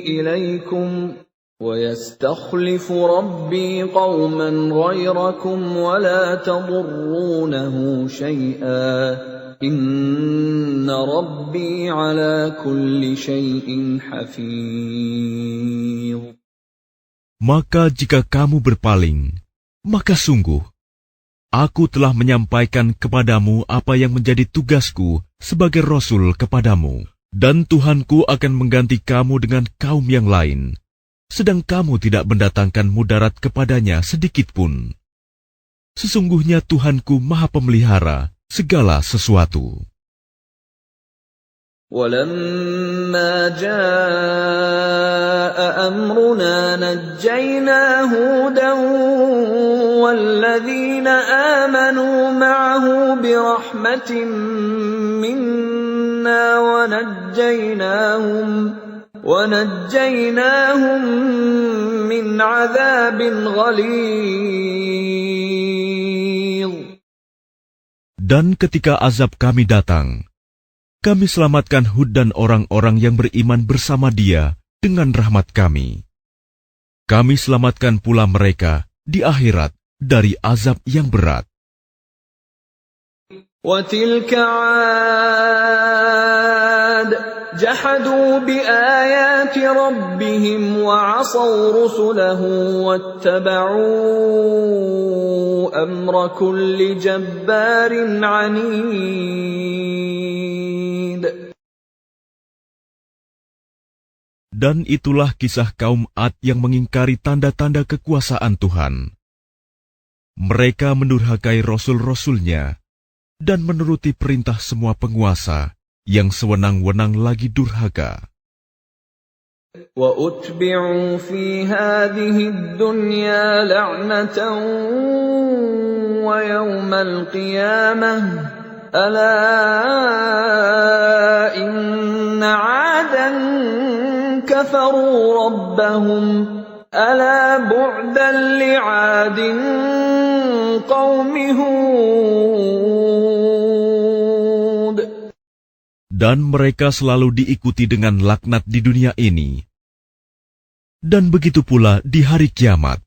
إِلَيْكُمْ وَيَسْتَخْلِفُ رَبِّي قَوْمًا غَيْرَكُمْ وَلَا تَضُرُّونَهُ شَيْئًا إِنَّ رَبِّي عَلَى كُلِّ شَيْءٍ حَفِيظٌ. Maka jika kamu berpaling, maka sungguh, aku telah menyampaikan kepadamu apa yang menjadi tugasku sebagai Rasul kepadamu, dan Tuhanku akan mengganti kamu dengan kaum yang lain, sedang kamu tidak mendatangkan mudarat kepadanya sedikitpun. Sesungguhnya Tuhanku Maha Pemelihara segala sesuatu. وَلَمَّا جَاءَ أَمْرُنَا نَجَّيْنَا هُودًا وَالَّذِينَ آمَنُوا مَعَهُ بِرَحْمَةٍ مِّنَّا وَنَجَّيْنَاهُم مِّنْ عَذَابٍ غَلِيظٍ. Dan ketika azab kami datang, kami selamatkan Hud dan orang-orang yang beriman bersama dia dengan rahmat kami. Kami selamatkan pula mereka di akhirat dari azab yang berat. وَتِلْكَ عَادٌ جَحَدُوا بِآيَاتِ رَبِّهِمْ وَعَصَوْا رُسُلَهُ وَاتَّبَعُوا أَمْرَ كُلِّ جَبَّارٍ عَنِيدٍ. Dan itulah kisah kaum Ad yang mengingkari tanda-tanda kekuasaan Tuhan. Mereka mendurhakai rasul-rasulnya dan menuruti perintah semua penguasa yang sewenang-wenang lagi durhaka. وَأُتْبِعُوا فِي هَٰذِهِ الدُّنْيَا لَعْنَةً وَيَوْمَ الْقِيَامَةِ أَلَا إِنَّ عَادًا كَفَرُوا رَبَّهُمْ ألا بعدا لعاد قوم هود. Dan mereka selalu diikuti dengan laknat di dunia ini. Dan begitu pula di hari kiamat.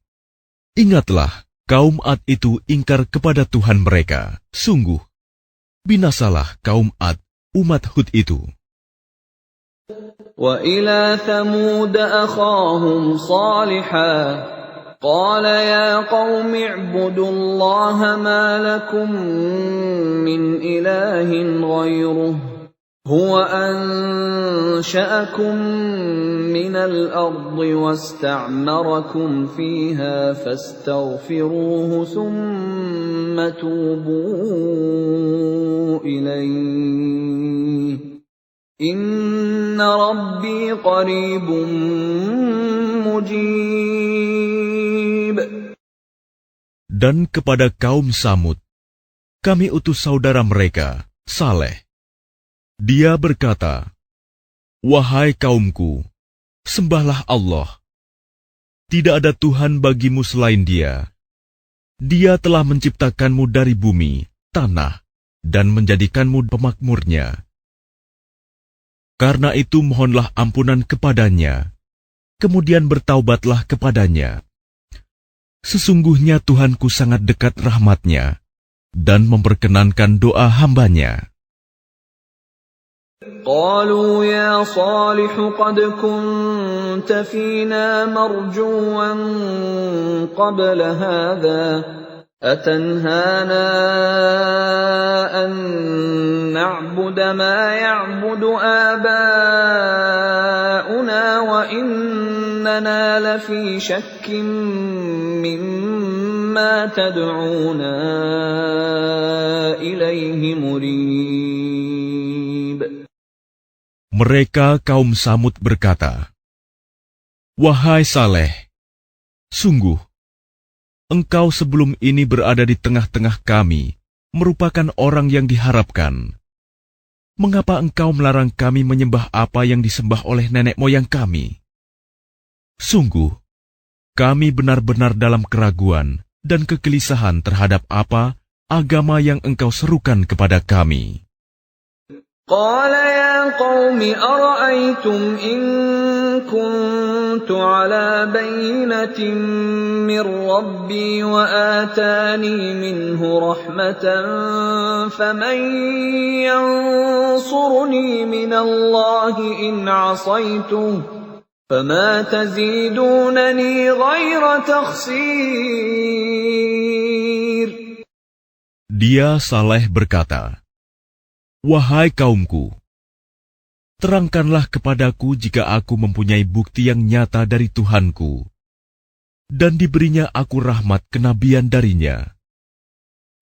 Ingatlah, kaum Ad itu ingkar kepada Tuhan mereka. Sungguh, binasalah kaum Ad, umat Hud itu. وَإِلَى ثَمُودَ أَخَاهُمْ صَالِحًا قَالَ يَا قَوْمِ اعْبُدُوا اللَّهَ مَا لَكُمْ مِنْ إِلَٰهٍ غَيْرُهُ هُوَ أَنشَأَكُم مِّنَ الْأَرْضِ وَاسْتَعْمَرَكُمْ فِيهَا فَاسْتَغْفِرُوهُ ثُمَّ تُوبُوا إِلَيْهِ إِنَّ رَبِّي قَرِيبٌ مُجِيبٌ. Dan kepada kaum Samud, kami utus saudara mereka, Saleh. Dia berkata, "Wahai kaumku, sembahlah Allah. Tidak ada Tuhan bagimu selain Dia. Dia telah menciptakanmu dari bumi, tanah, dan menjadikanmu pemakmurnya. Karena itu mohonlah ampunan kepadanya, kemudian bertaubatlah kepadanya. Sesungguhnya Tuhanku sangat dekat rahmatnya, dan memperkenankan doa hambanya." قالوا يا صالح قد كنت فينا مرجوا قبل هذا أتنهانا أن نعبد ما يعبد آباؤنا وإننا لفي شك مما تدعونا إليه مريب. Mereka kaum Samud berkata, "Wahai Saleh, sungguh, engkau sebelum ini berada di tengah-tengah kami, merupakan orang yang diharapkan. Mengapa engkau melarang kami menyembah apa yang disembah oleh nenek moyang kami? Sungguh, kami benar-benar dalam keraguan dan kegelisahan terhadap apa agama yang engkau serukan kepada kami." قال يا قوم أرأيتم إن كنت على بينة من ربي وآتاني منه رحمة فمن ينصرني من الله إن عصيته فما تزيدونني غير تخسير. Dia Saleh berkata, "Wahai kaumku, terangkanlah kepadaku jika aku mempunyai bukti yang nyata dari Tuhanku, dan diberinya aku rahmat kenabian darinya.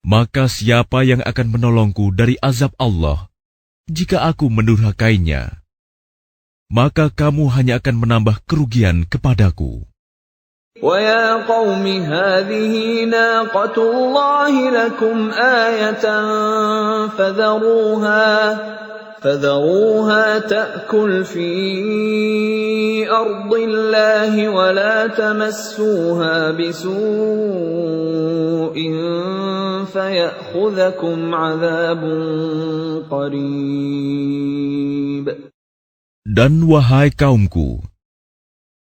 Maka siapa yang akan menolongku dari azab Allah, jika aku mendurhakainya? Maka kamu hanya akan menambah kerugian kepadaku." وَيَا قَوْمِ هَٰذِهِ نَاقَةُ اللَّهِ لَكُمْ آيَةً فَذَرُوهَا تَأْكُلْ فِي أَرْضِ اللَّهِ وَلَا تَمَسُّوهَا بِسُوءٍ فَيَأْخُذَكُمْ عَذَابٌ قَرِيبٌ. Dan wahai kaumku,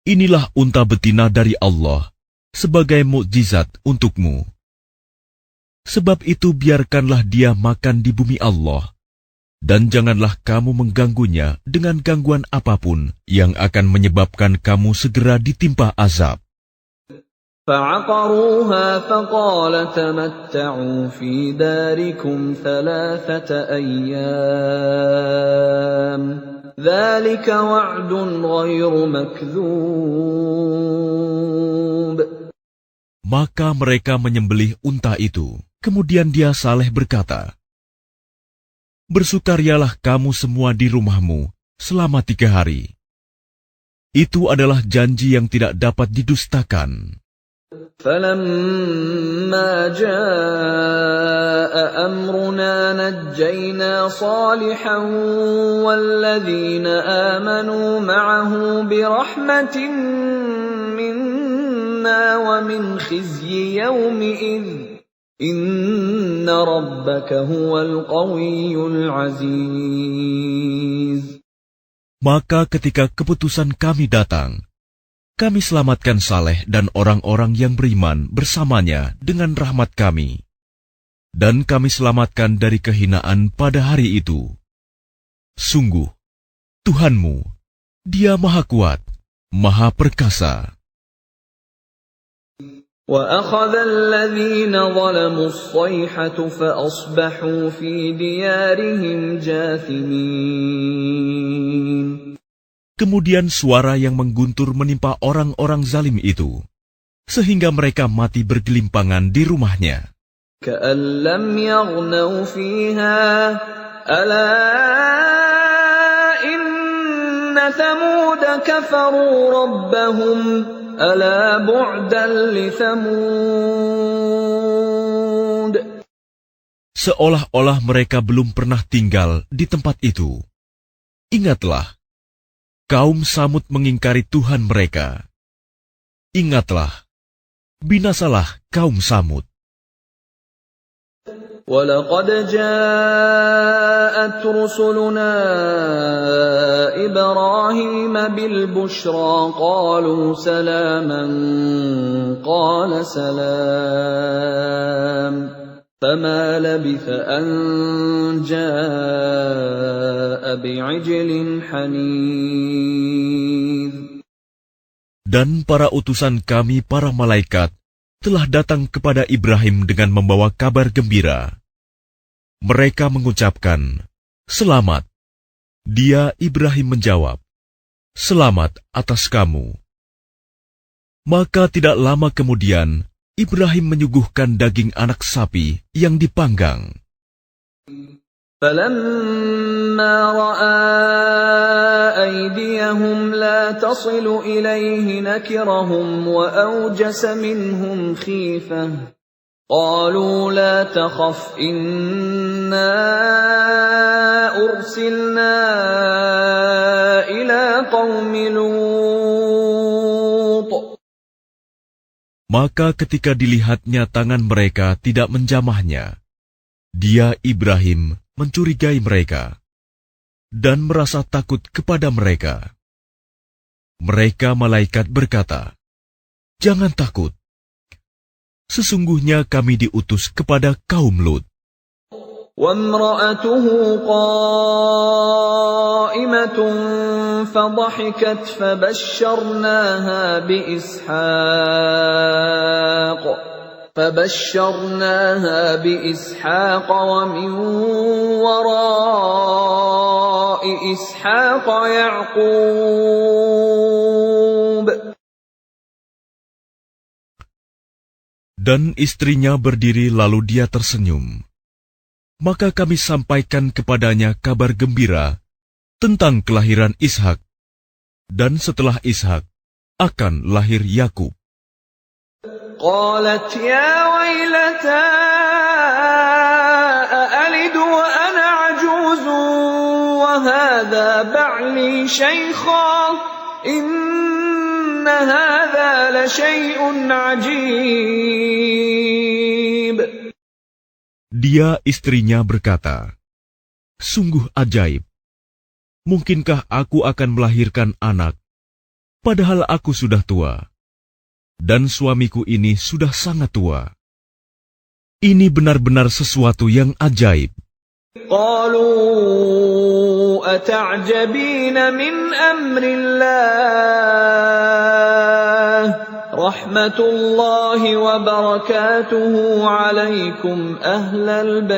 inilah unta betina dari Allah sebagai mukjizat untukmu. Sebab itu biarkanlah dia makan di bumi Allah, dan janganlah kamu mengganggunya dengan gangguan apapun yang akan menyebabkan kamu segera ditimpa azab. فَعَقَرُوهَا فَقَالَ تَمَتَّعُوا فِي دَارِكُمْ 3 أَيَّامٍ ذَلِكَ وَعْدٌ غَيْرُ مَكْذُوبٍ. Maka mereka menyembelih unta itu. Kemudian dia Saleh berkata, "Bersukarialah kamu semua di rumahmu selama 3 hari. Itu adalah janji yang tidak dapat didustakan." فَلَمَّا جَاءَ أَمْرُنَا نَجَّيْنَا صَالِحًا وَالَّذِينَ آمَنُوا مَعَهُ بِرَحْمَةٍ مِّنَّا ومن خزي يومئذ إن ربك هو القوي العزيز. Maka ketika keputusan kami datang, kami selamatkan Saleh dan orang-orang yang beriman bersamanya dengan rahmat kami. Dan kami selamatkan dari kehinaan pada hari itu. Sungguh, Tuhanmu, Dia Maha Kuat, Maha Perkasa. وَأَخَذَ الَّذِينَ ظَلَمُوا الصَّيْحَةُ فَأَصْبَحُوا فِي دِيَارِهِمْ جَاثِمِينَ. Kemudian suara yang mengguntur menimpa orang-orang zalim itu, sehingga mereka mati bergelimpangan di rumahnya. كَأَن لَّمْ يَغْنَوْا فِيهَا أَلَا إِنَّ ثَمُودَ كَفَرُوا رَبَّهُمْ أَلَا بُعْدًا لِثَمُودَ. Seolah-olah mereka belum pernah tinggal di tempat itu. Ingatlah, kaum Samud mengingkari Tuhan mereka. Ingatlah, binasalah kaum Samud. وَلَقَدْ جَاءَتْ رُسُلُنَا إِبْرَاهِيمَ بِالْبُشْرَىٰ قَالُوا سَلَامًا قَالَ سَلَامٌ فَمَا لَبِثَ أَن جَاءَ بِعِجْلٍ حَنِيذٍ. Dan para utusan kami, para malaikat, telah datang kepada Ibrahim dengan membawa kabar gembira. Mereka mengucapkan, "Selamat." Dia, Ibrahim, menjawab, "Selamat atas kamu." Maka tidak lama kemudian, Ibrahim menyuguhkan daging anak sapi yang dipanggang. فَلَمَّا رَأَىٰ أَيْدِيَهُمْ لَا تَصِلُ إِلَيْهِ نَكِرَهُمْ وَأَوْجَسَ مِنْهُمْ خِيفَةً قَالُوا لَا تَخَفْ إِنَّا أُرْسِلْنَا إِلَىٰ قَوْمِ لُوطٍ. Maka ketika dilihatnya tangan mereka tidak menjamahnya, dia, Ibrahim, mencurigai mereka dan merasa takut kepada mereka. Mereka malaikat berkata, "Jangan takut. Sesungguhnya kami diutus kepada kaum Lut." وَامْرَأَتُهُ قَائِمَةٌ فَضَحِكَتْ فَبَشَّرْنَاهَا بِإِسْحَاقَ وَمِنْ وَرَاءِ إِسْحَاقَ يَعْقُوبَ. Dan istrinya berdiri lalu dia tersenyum. Maka kami sampaikan kepadanya kabar gembira tentang kelahiran Ishak. Dan setelah Ishak akan lahir Yakub. قالت يا ويلتى أألد وأنا عجوز وهذا بعلي شيخا إن هذا لشيء عجيب. Dia, istrinya, berkata, "Sungguh ajaib. Mungkinkah aku akan melahirkan anak, padahal aku sudah tua, dan suamiku ini sudah sangat tua. Ini benar-benar sesuatu yang ajaib." قالوا أتعجبين من أمر الله رحمة الله وبركاته عليكم أهل البيت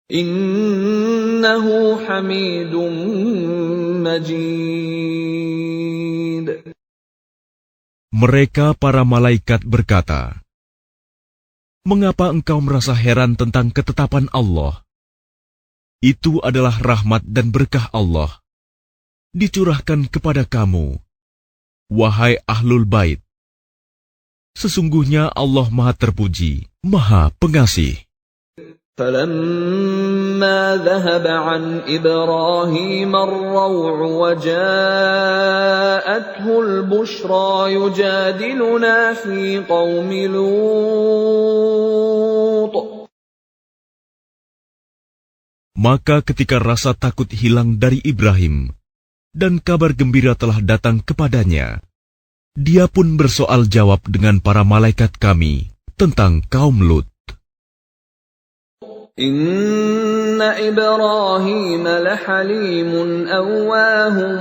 إنه حميد مجيد. Mereka para malaikat berkata, "Mengapa engkau merasa heran tentang ketetapan Allah? Itu adalah rahmat dan berkah Allah, dicurahkan kepada kamu, wahai Ahlul Bait. Sesungguhnya Allah Maha Terpuji, Maha Pengasih." فَلَمَّا ذَهَبَ عَنْ إِبْرَاهِيمَ الرَّوْعُ وَجَاءَتْهُ الْبُشْرَى يُجَادِلُنَا فِي قَوْمِ لُوطٍ. Maka ketika rasa takut hilang dari Ibrahim, dan kabar gembira telah datang kepadanya, dia pun bersoal jawab dengan para malaikat kami tentang kaum Lut. Inna Ibrahim lahalimun awwahum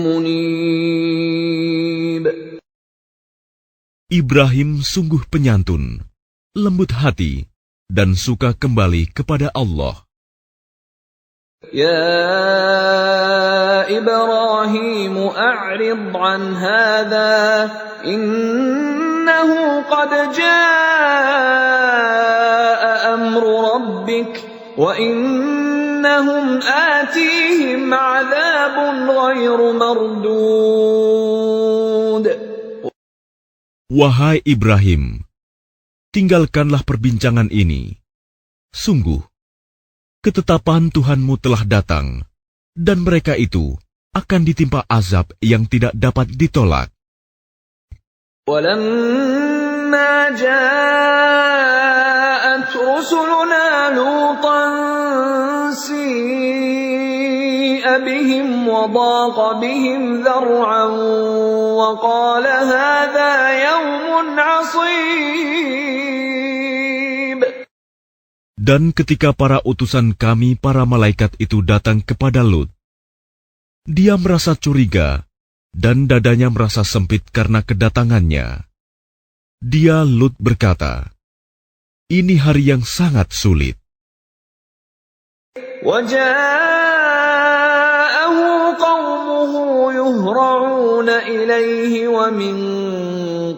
munib. Ibrahim sungguh penyantun, lembut hati, dan suka kembali kepada Allah. Ya Ibrahim a'rid an hadha innahu qad jaa amru rabbik wa innahum atihim 'adzabun ghairu mardud. Wahai Ibrahim, tinggalkanlah perbincangan ini. Sungguh, ketetapan Tuhanmu telah datang, dan mereka itu akan ditimpa azab yang tidak dapat ditolak. وَلَمَّا جَاءَتْ رُسُلُنَا لُوطًا سِيءَ بِهِمْ وَضَاقَ بِهِمْ ذَرْعًا وَقَالَ هَذَا يَوْمٌ عَصِيبٌ. Dan ketika para utusan kami, para malaikat itu datang kepada Lut, dia merasa curiga, dan dadanya merasa sempit karena kedatangannya. Dia, Lut, berkata, "Ini hari yang sangat sulit." وَجَاءَهُ قَوْمُهُ يُهْرَعُونَ إِلَيْهِ وَمِنْ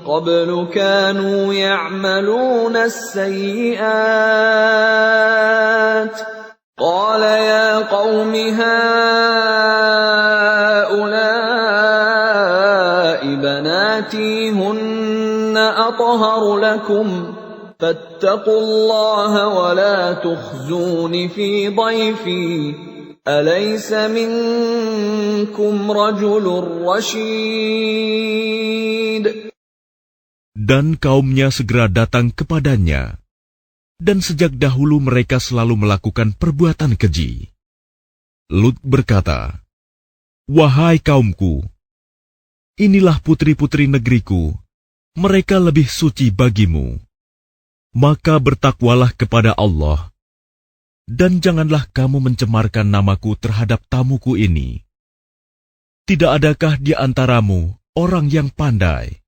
قَبْلُ كَانُوا يَعْمَلُونَ السَّيِّئَاتِ قَالَ يَا قَوْمِ هَؤُلَاءِ بَنَاتِي هُنَّ أَطْهَرُ لَكُمْ فَاتَّقُوا اللَّهَ وَلَا تُخْزُونِ فِي ضَيْفِي أَلَيْسَ مِنكُمْ رَجُلٌ رَّشِيدٌ. Dan kaumnya segera datang kepadanya, dan sejak dahulu mereka selalu melakukan perbuatan keji. Lut berkata, "Wahai kaumku, inilah putri-putri negeriku, mereka lebih suci bagimu. Maka bertakwalah kepada Allah, dan janganlah kamu mencemarkan namaku terhadap tamuku ini. Tidak adakah di antaramu orang yang pandai?"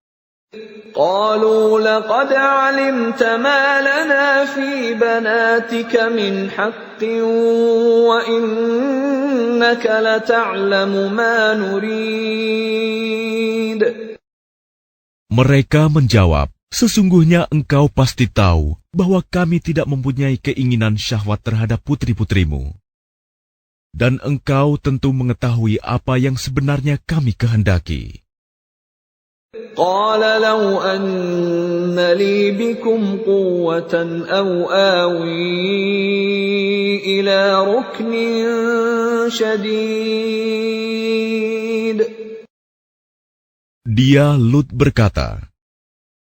قالوا لقد علمت ما لنا في بناتك من حق وإنك لتعلم ما نريد. Mereka menjawab, "Sesungguhnya engkau pasti tahu bahwa kami tidak mempunyai keinginan syahwat terhadap putri-putrimu. Dan engkau tentu mengetahui apa yang sebenarnya kami kehendaki." قال لو أن لي بكم قوة أو آوي إلى ركن شديد. Dia, Lut, berkata,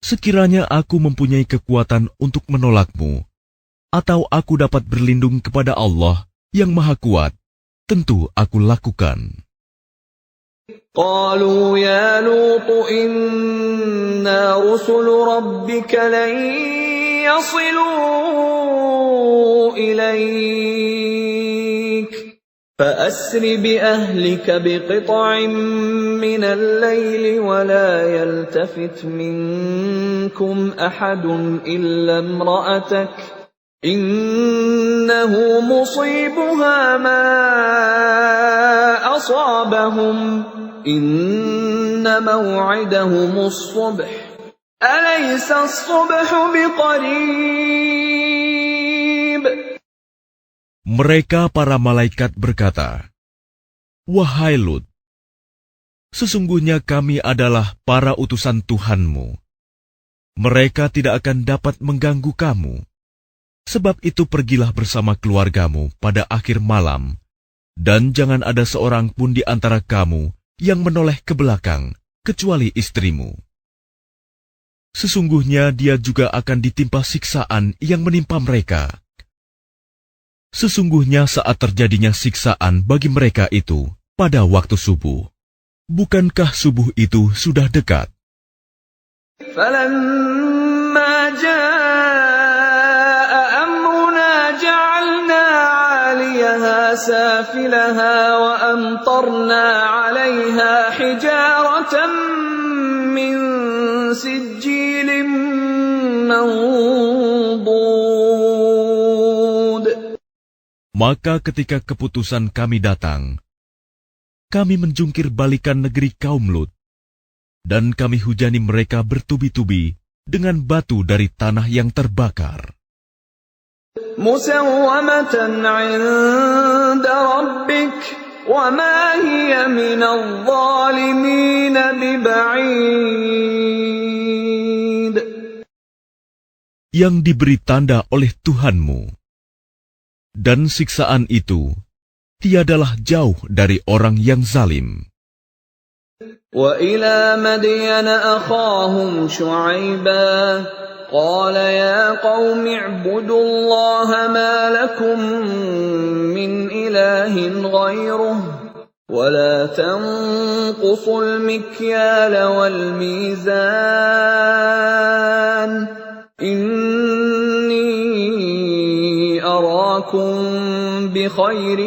"Sekiranya aku mempunyai kekuatan untuk menolakmu, atau aku dapat berlindung kepada Allah yang Maha Kuat, tentu aku lakukan." قالوا يا لوط إنا رسل ربك لن يصلوا إليك فأسر بأهلك بقطع من الليل ولا يلتفت منكم أحد إلا امرأتك إنه مصيبها ما أصابهم إن موعدهم الصبح أليس الصبح بقريب. Mereka para malaikat berkata, "Wahai Lut, sesungguhnya kami adalah para utusan Tuhanmu. Mereka tidak akan dapat mengganggu kamu. Sebab itu pergilah bersama keluargamu pada akhir malam, dan jangan ada seorang pun di antara kamu yang menoleh ke belakang, kecuali istrimu. Sesungguhnya dia juga akan ditimpa siksaan yang menimpa mereka. Sesungguhnya saat terjadinya siksaan bagi mereka itu pada waktu subuh. Bukankah subuh itu sudah dekat? فَلَمَّا جَاءَ أَمْرُنَا جَعَلْنَا عَالِيَهَا سَافِلَهَا وَأَمْطَرْنَا عَلَيْهَا حِجَارَةً مِّن سِجِّيلٍ مَّنضُودٍ. Maka ketika keputusan kami datang, kami menjungkir balikan negeri kaum Lut, dan kami hujani mereka bertubi-tubi dengan batu dari tanah yang terbakar. مُّسَوَّمَةً عِندَ رَبِّكَ وَمَا هِيَ مِنَ الظَّالِمِينَ بِبَعِيدٍ. Yang diberi tanda oleh Tuhanmu, dan siksaan itu tiadalah jauh dari orang yang zalim. وَإِلَى مَدْيَنَ أَخَاهُمْ شُعَيْبًا قَالَ يَا قَوْمِ اعْبُدُوا اللَّهَ مَا لَكُمْ مِنْ إِلَٰهٍ غَيْرُهُ وَلَا تَنقُصُوا الْمِكْيَالَ وَالْمِيزَانَ إِنِّي أَرَاكُمْ بِخَيْرٍ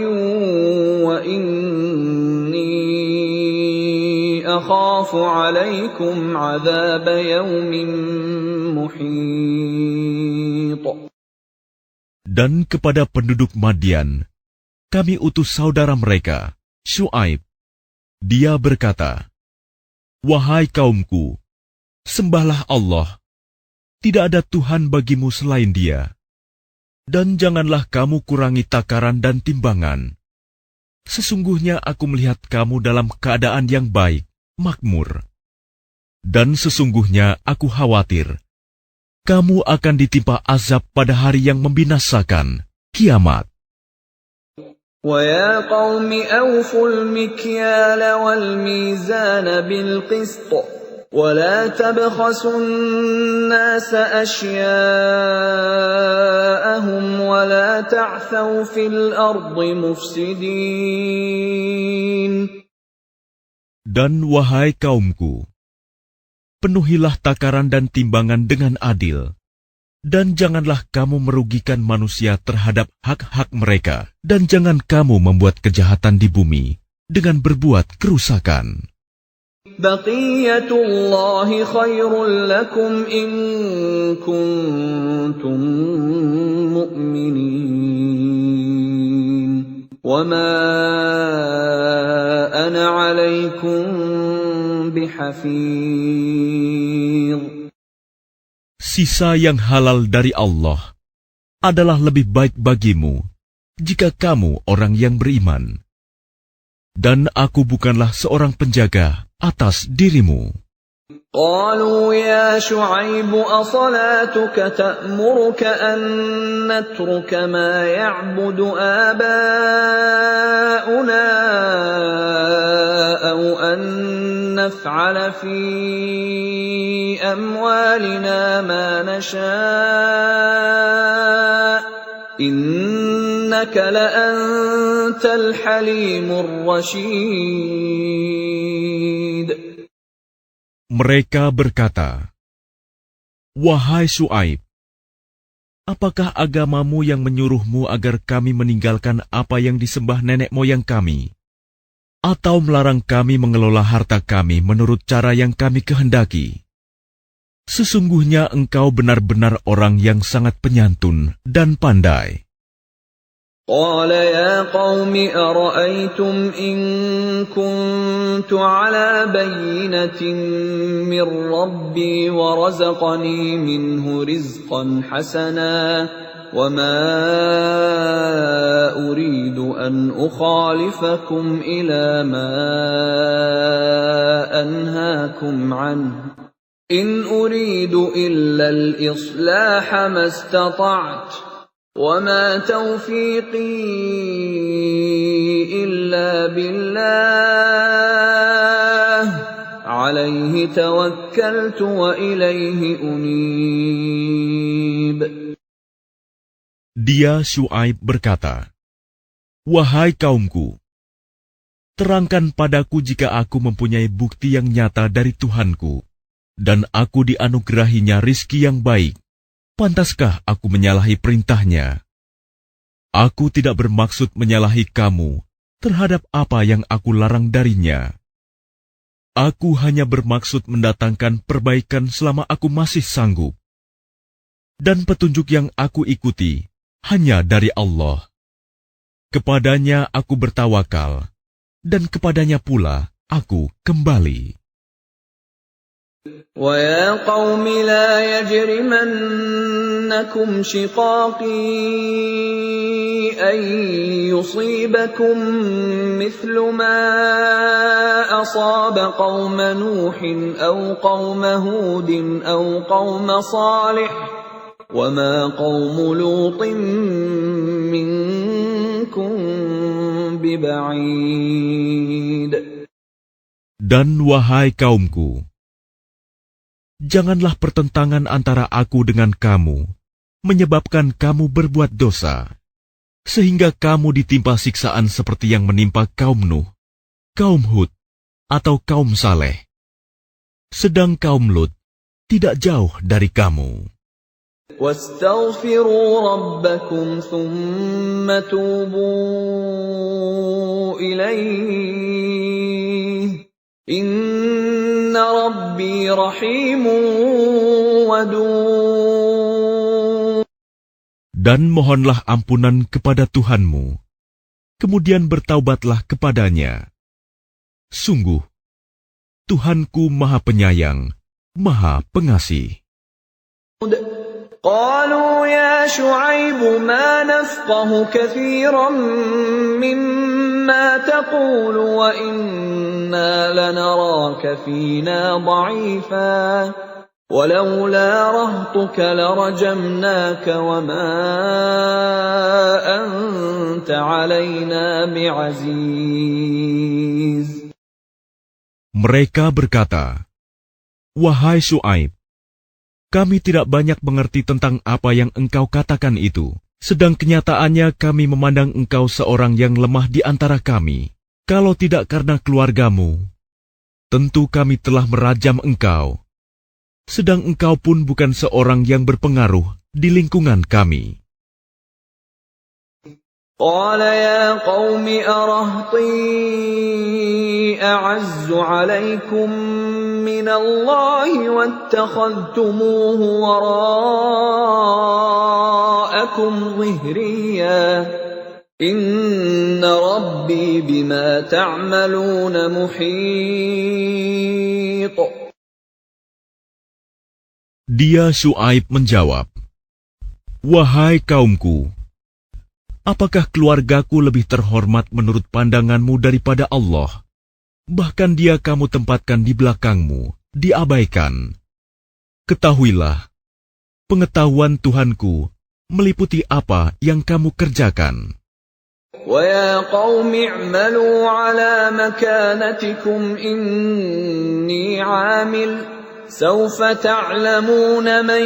وَإِنِّي أَخَافُ عَلَيْكُمْ عَذَابَ يَوْمٍ مُحِيطٍ. Dan kepada penduduk Madian, kami utus saudara mereka, Syuaib. Dia berkata, "Wahai kaumku, sembahlah Allah. Tidak ada Tuhan bagimu selain Dia. Dan janganlah kamu kurangi takaran dan timbangan. Sesungguhnya aku melihat kamu dalam keadaan yang baik, makmur. Dan sesungguhnya aku khawatir, kamu akan ditimpa azab pada hari yang membinasakan, kiamat." وَيَا قَوْمِ أَوْفُوا الْمِكْيَالَ وَالْمِيزَانَ بِالْقِسْطِ وَلَا تَبْخَسُوا النَّاسَ أَشْيَاءَهُمْ وَلَا تَعْثَوْا فِي الْأَرْضِ مُفْسِدِينَ. Dan wahai kaumku, penuhilah takaran dan timbangan dengan adil, dan janganlah kamu merugikan manusia terhadap hak-hak mereka, dan jangan kamu membuat kejahatan di bumi dengan berbuat kerusakan. بَقِيَّةُ اللَّهِ خَيْرٌ لَكُمْ إِن كُنتُم مُّؤْمِنِينَ وَمَا أَنَا عَلَيْكُمْ بِحَفِيظٍ. Sisa yang halal dari Allah adalah lebih baik bagimu jika kamu orang yang beriman. Dan aku bukanlah seorang penjaga atas dirimu. قالوا يا شعيب أصلاتك تأمرك أن نترك ما يعبد آباؤنا أو أن نفعل في أموالنا ما نشاء إنك لأنت الحليم الرشيد. Mereka berkata, "Wahai Syuaib, apakah agamamu yang menyuruhmu agar kami meninggalkan apa yang disembah nenek moyang kami, atau melarang kami mengelola harta kami menurut cara yang kami kehendaki? Sesungguhnya engkau benar-benar orang yang sangat penyantun dan pandai." قال يا قوم أرأيتم إن كنت على بينة من ربي ورزقني منه رزقا حسنا وما أريد أن أخالفكم إلى ما أنهاكم عنه إن أريد إلا الإصلاح ما استطعت وَمَا تَوْفِيقِي إِلَّا بِاللَّهِ عَلَيْهِ تَوَكَّلْتُ وَإِلَيْهِ أُنِيبُ. Dia Syuaib berkata, "Wahai kaumku, terangkan padaku jika aku mempunyai bukti yang nyata dari Tuhanku, dan aku dianugerahinya rizki yang baik. Pantaskah aku menyalahi perintahnya? Aku tidak bermaksud menyalahi kamu terhadap apa yang aku larang darinya. Aku hanya bermaksud mendatangkan perbaikan selama aku masih sanggup. Dan petunjuk yang aku ikuti hanya dari Allah. Kepadanya aku bertawakal, dan kepadanya pula aku kembali." وَيَا قَوْمِ لَا يَجْرِمَنَّكُمْ شِقَاقِي أَن يُصِيبَكُم مِّثْلُ مَا أَصَابَ قَوْمَ نُوحٍ أَوْ قَوْمَ هُودٍ أَوْ قَوْمَ صَالِحٍ وَمَا قَوْمُ لُوطٍ مِّنكُم بِبَعِيدٍ. Dan wahai kaumku, janganlah pertentangan antara aku dengan kamu menyebabkan kamu berbuat dosa, sehingga kamu ditimpa siksaan seperti yang menimpa kaum Nuh, kaum Hud, atau kaum Saleh. Sedang kaum Lut tidak jauh dari kamu. وَاسْتَغْفِرُوا رَبَّكُمْ ثُمَّ تُوبُوا إِلَيْهِ إِنَّ رَبِّي رَحِيمٌ وَدُودٌ. Dan mohonlah ampunan kepada Tuhanmu, kemudian bertaubatlah kepadanya. Sungguh, Tuhanku Maha Penyayang, Maha Pengasih. قالوا يا شعيب ما نفقه كثيرا مما تقول وإنا لنراك فينا ضعيفا ولولا رهطك لرجمناك وما أنت علينا بعزيز. Mereka berkata, "Wahai Syuaib, kami tidak banyak mengerti tentang apa yang engkau katakan itu, sedang kenyataannya kami memandang engkau seorang yang lemah di antara kami. Kalau tidak karena keluargamu, tentu kami telah merajam engkau. Sedang engkau pun bukan seorang yang berpengaruh di lingkungan kami." قال يا قوم أرهطي أعز عليكم من الله واتخذتموه وراءكم ظهريا إن ربي بما تعملون محيط. Dia Syuaib menjawab, "Wahai kaumku, apakah keluargaku lebih terhormat menurut pandanganmu daripada Allah? Bahkan dia kamu tempatkan di belakangmu, diabaikan. Ketahuilah, pengetahuan Tuhanku meliputi apa yang kamu kerjakan." وَيَا قَوْمِ اعْمَلُوا عَلَى مَكَانَتِكُمْ إِنِّي عَامِلٌ سَوْفَ تَعْلَمُونَ مَنْ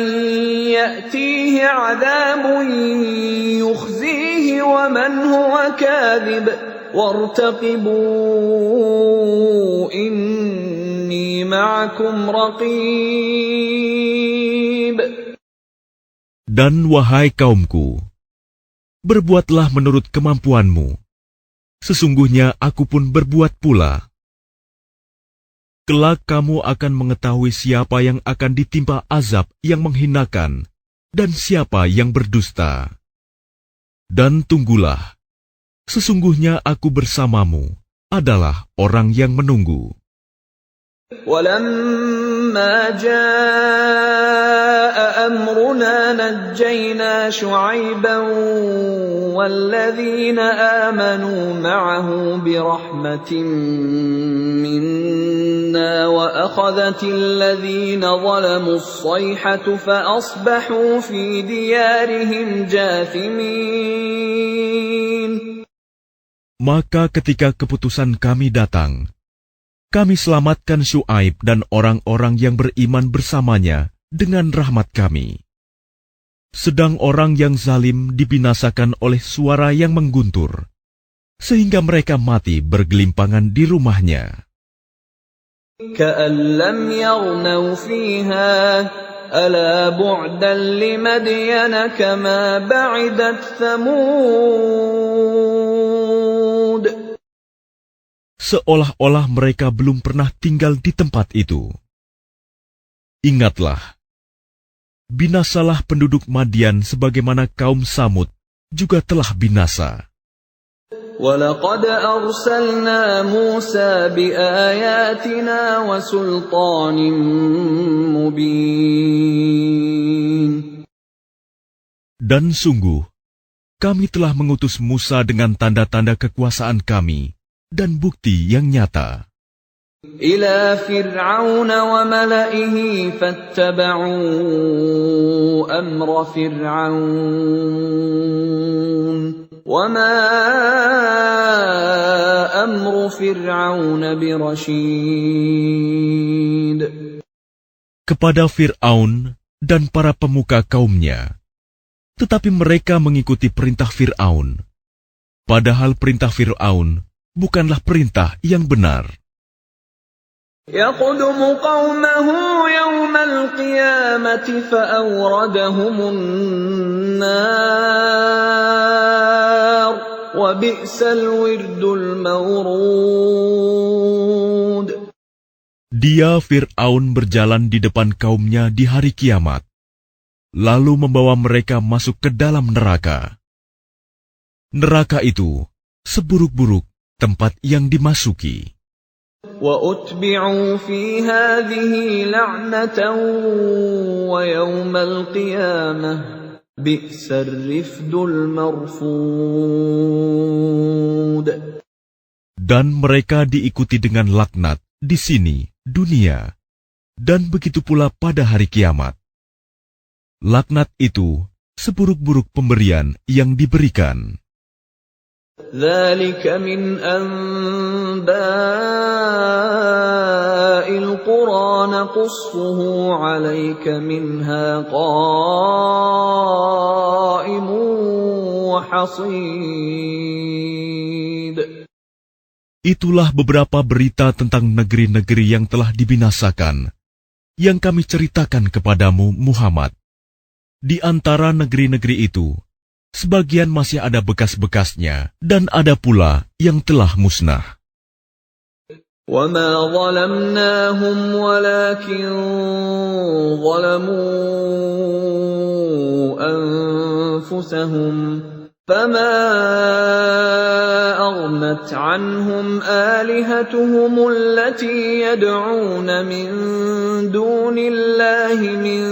يَأْتِيهِ عَذَابٌ يُخْزِيهِ وَمَنْ هُوَ كَاذِبٌ وَارْتَقِبُوا إِنِّي مَعَكُمْ رَقِيبٌ. Dan wahai kaumku, berbuatlah menurut kemampuanmu. Sesungguhnya aku pun berbuat pula. Kelak kamu akan mengetahui siapa yang akan ditimpa azab yang menghinakan dan siapa yang berdusta. Dan tunggulah, sesungguhnya aku bersamamu adalah orang yang menunggu. وَلَمَّا جَاءَ أَمْرُنَا نَجَّيْنَا شُعَيْبًا وَالَّذِينَ آمَنُوا مَعَهُ بِرَحْمَةٍ مِّنَّا وأخذت الذين ظلموا الصيحة فأصبحوا في ديارهم جاثمين. Maka ketika keputusan kami datang, kami selamatkan Syuaib dan orang-orang yang beriman bersamanya dengan rahmat kami. Sedang orang yang zalim dibinasakan oleh suara yang mengguntur, sehingga mereka mati bergelimpangan di rumahnya. كأن لم يغنوا فيها ألا بعدا لمدين كما بعدت ثمود. Seolah-olah mereka belum pernah tinggal di tempat itu. Ingatlah, binasalah penduduk Madian sebagaimana kaum Samud juga telah binasa. وَلَقَدْ أَرْسَلْنَا مُوسَى بِآيَاتِنَا وَسُلْطَانٍ مُبِينٍ. Dan sungguh, kami telah mengutus Musa dengan tanda-tanda kekuasaan kami dan bukti yang nyata. إِلَى فِرْعَوْنَ وَمَلَئِهِ فَاتَّبَعُوا أَمْرَ فِرْعَوْنَ وَمَا أَمْرُ فِرْعَوْنَ بِرَشِيدٍ. Kepada Fir'aun dan para pemuka kaumnya, tetapi mereka mengikuti perintah Fir'aun, padahal perintah Fir'aun bukanlah perintah yang benar. يَقْدُمُ قَوْمَهُ يَوْمَ الْقِيَامَةِ فَأَوْرَدَهُمُ النَّارَ وَبِئْسَ الْوِرْدُ الْمَوْرُودُ. Dia Fir'aun berjalan di depan kaumnya di hari kiamat, lalu membawa mereka masuk ke dalam neraka. Neraka itu seburuk-buruk tempat yang dimasuki. وَأُتْبِعُوا فِي هَذِهِ لَعْنَةً وَيَوْمَ الْقِيَامَةِ بِئْسَ الرِّفْدُ الْمَرْفُودُ. Dan mereka diikuti dengan laknat di sini, dunia, dan begitu pula pada hari kiamat. Laknat itu seburuk-buruk pemberian yang diberikan. ذَلِكَ مِنْ أَنْبَاءِ الْقُرَى نَقُصُّهُ عَلَيْكَ مِنْهَا قَائِمٌ وَحَصِيدٌ. Itulah beberapa berita tentang negeri-negeri yang telah dibinasakan, yang kami ceritakan kepadamu, Muhammad. Di antara negeri-negeri itu, sebagian masih ada bekas-bekasnya, dan ada pula yang telah musnah. وَمَا ظَلَمْنَاهُمْ وَلَكِنْ ظَلَمُوا أَنفُسَهُمْ فَمَا أَغْنَتْ عَنْهُمْ آلِهَتُهُمُ الَّتِي يَدْعُونَ مِنْ دُونِ اللَّهِ مِنْ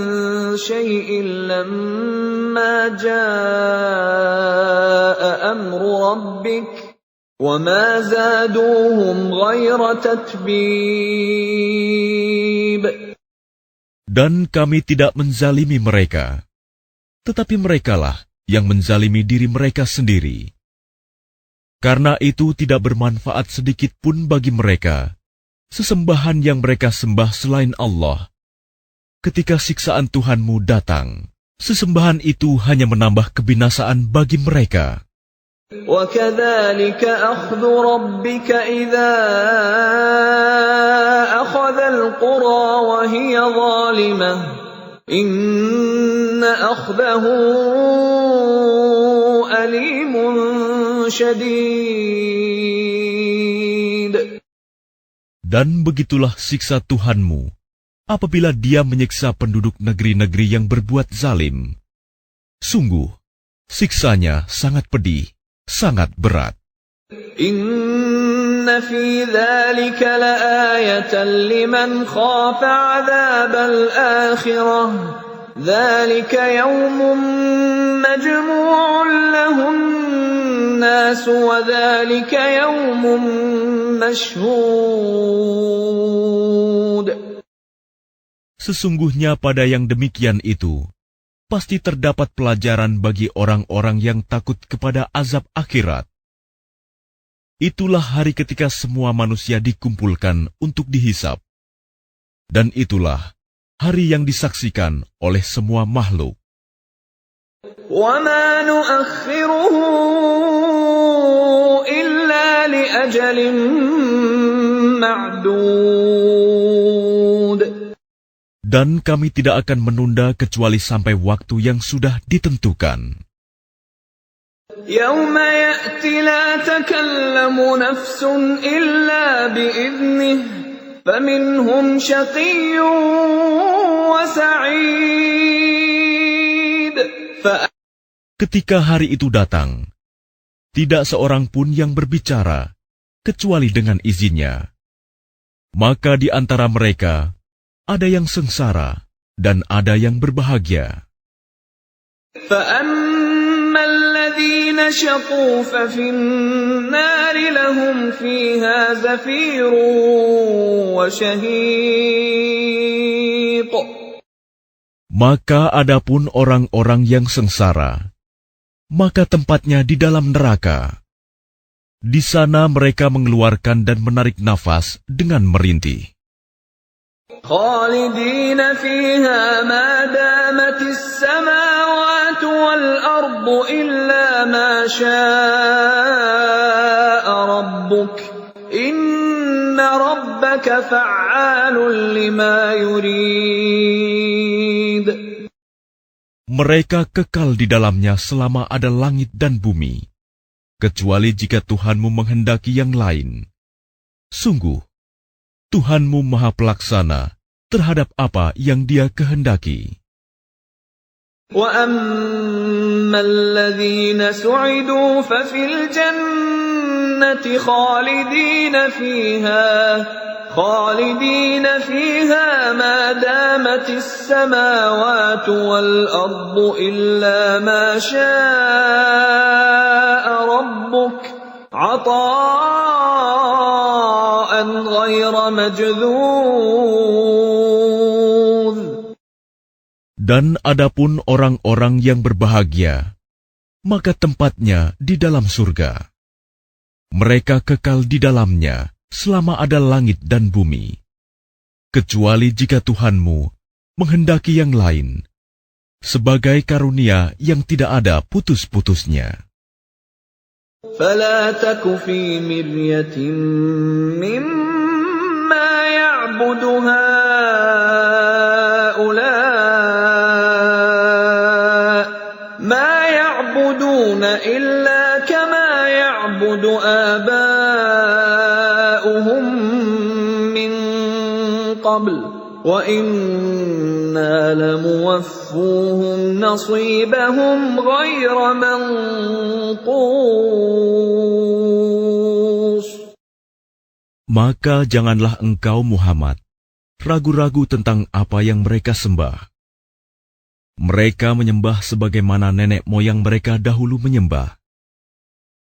شَيْءٍ لَمَّا جَاءَ أَمْرُ رَبِّكَ وَمَا زَادُوهُمْ غَيْرَ تَتْبِيبٍ. Dan kami tidak menzalimi mereka, tetapi merekalah yang menzalimi diri mereka sendiri. Karena itu tidak bermanfaat sedikit pun bagi mereka sesembahan yang mereka sembah selain Allah. Ketika siksaan Tuhanmu datang, sesembahan itu hanya menambah kebinasaan bagi mereka. وَكَذَلِكَ أَخْذُ رَبِّكَ إِذَا أَخَذَ الْقُرَى وَهِيَ ظَالِمَةٌ إِنَّ أَخْذَهُ أَلِيمٌ شَدِيدٌ. Dan begitulah siksa Tuhanmu apabila Dia menyiksa penduduk negeri-negeri yang berbuat zalim. Sungguh, siksanya sangat pedih, sangat berat. Inna fi dzalika laayatan liman khafa 'adzabal akhirah. Dzalika yaumun majmu'un lahun nas wa dzalika yaumun mashhud. Sesungguhnya pada yang demikian itu, pasti terdapat pelajaran bagi orang-orang yang takut kepada azab akhirat. Itulah hari ketika semua manusia dikumpulkan untuk dihisap. Dan itulah hari yang disaksikan oleh semua makhluk. وَمَا نُؤَخِّرُهُ إِلَّا لِأَجَلٍ مَّعْدُودٍ. Dan kami tidak akan menunda kecuali sampai waktu yang sudah ditentukan. يَوْمَ يَأْتِ لَا تَكَلَّمُ نَفْسٌ إِلَّا بِإِذْنِهِ فَمِنْهُمْ شَقِيٌّ وَسَعِيدٌ. Ketika hari itu datang, tidak seorang pun yang berbicara kecuali dengan izinnya. Maka di antara mereka ada yang sengsara dan ada yang berbahagia. فَأَمَّا الَّذِينَ شَقُوا فَفِي النَّارِ لَهُمْ فِيهَا زَفِيرٌ وَشَهِيقٌ. Maka adapun orang-orang yang sengsara, maka tempatnya di dalam neraka. Di sana mereka mengeluarkan dan menarik nafas dengan merintih. خَالِدِينَ فِيهَا مَا دَامَتِ السَّمَاوَاتُ وَالْأَرْضُ إِلَّا مَا شَاءَ رَبُّكَ إِنَّ رَبَّكَ فَعَّالٌ لِمَا يُرِيدُ. Mereka kekal di dalamnya selama ada langit dan bumi, kecuali jika Tuhanmu menghendaki yang lain. Sungguh, Tuhanmu Maha Pelaksana terhadap apa yang Dia kehendaki. وَأَمَّا الَّذِينَ سُعِدُوا فَفِي الْجَنَّةِ خَالِدِينَ فِيهَا مَا دَامَتِ السَّمَاوَاتُ وَالْأَرْضُ إِلَّا مَا شَاءَ رَبُّكَ عَطَاءً غَيْرَ مَجْذُوذٍ. Dan adapun orang-orang yang berbahagia, maka tempatnya di dalam surga. Mereka kekal di dalamnya selama ada langit dan bumi, kecuali jika Tuhanmu menghendaki yang lain, sebagai karunia yang tidak ada putus-putusnya. فَلَا تَكُ فِي مِرْيَةٍ مِّمَّا يَعْبُدُ هَٰؤُلَاءِ مَا يَعْبُدُونَ إِلَّا كَمَا يَعْبُدُ آبَاؤُهُم مِّن قَبْلُ وَإِنَّا لَمُوَفُّوهُمْ نَصِيبَهُمْ غَيْرَ مَنقُوصٍ. Maka janganlah engkau Muhammad ragu-ragu tentang apa yang mereka sembah. Mereka menyembah sebagaimana nenek moyang mereka dahulu menyembah.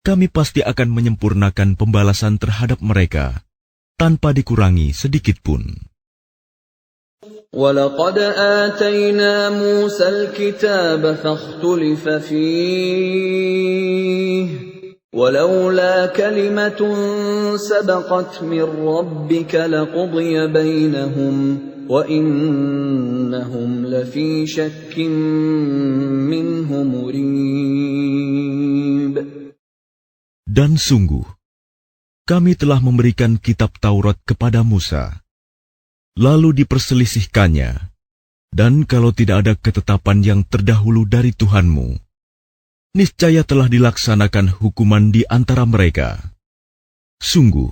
Kami pasti akan menyempurnakan pembalasan terhadap mereka tanpa dikurangi sedikit pun. وَلَقَدْ آتَيْنَا مُوسَى الْكِتَابَ فَاخْتُلِفَ فِيهِ وَلَوْلَا كَلِمَةٌ سَبَقَتْ مِنْ رَبِّكَ لَقُضِيَ بَيْنَهُمْ وَإِنَّهُمْ لَفِي شَكٍّ مِّنْهُ مُرِيبٍ. Dan sungguh, kami telah memberikan kitab Taurat kepada Musa, lalu diperselisihkannya, dan kalau tidak ada ketetapan yang terdahulu dari Tuhanmu, niscaya telah dilaksanakan hukuman di antara mereka. Sungguh,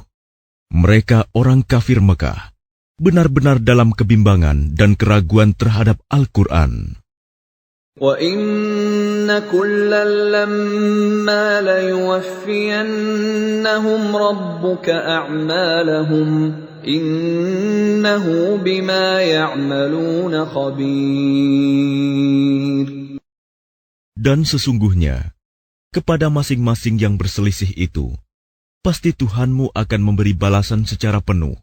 mereka orang kafir Mekah, benar-benar dalam kebimbangan dan keraguan terhadap Al-Quran. وَإِنَّ كُلًّا لَّمَّا لَيُوَفِّيَنَّهُمْ رَبُّكَ أَعْمَالَهُمْ إِنَّهُ بِمَا يَعْمَلُونَ خَبِيرٌ. Dan sesungguhnya, kepada masing-masing yang berselisih itu, pasti Tuhanmu akan memberi balasan secara penuh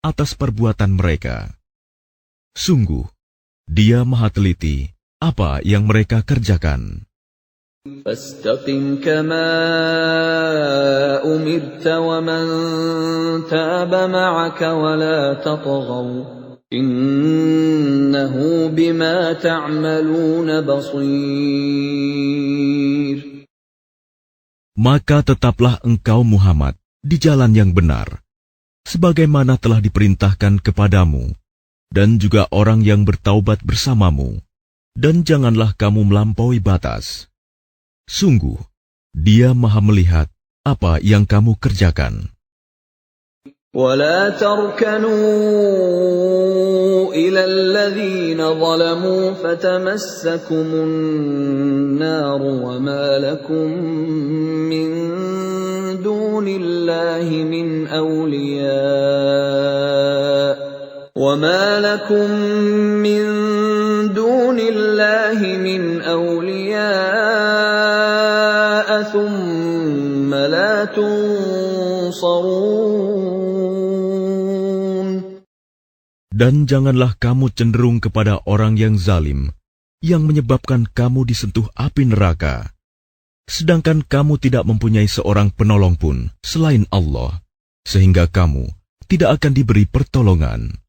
atas perbuatan mereka. Sungguh, Dia Maha Teliti apa yang mereka kerjakan. فاستقم كما أمرت ومن تاب معك ولا تطغوا إنه بما تعملون بصير. Maka tetaplah engkau Muhammad di jalan yang benar, sebagaimana telah diperintahkan kepadamu, dan juga orang yang bertaubat bersamamu, dan janganlah kamu melampaui batas. Sungguh, Dia Maha melihat apa yang kamu kerjakan. ولا تركنوا إلى الذين ظلموا فتمسكم النار وما لكم من دون الله من أولياء ثم لا تنصرون. Dan janganlah kamu cenderung kepada orang yang zalim, yang menyebabkan kamu disentuh api neraka, sedangkan kamu tidak mempunyai seorang penolong pun selain Allah, sehingga kamu tidak akan diberi pertolongan.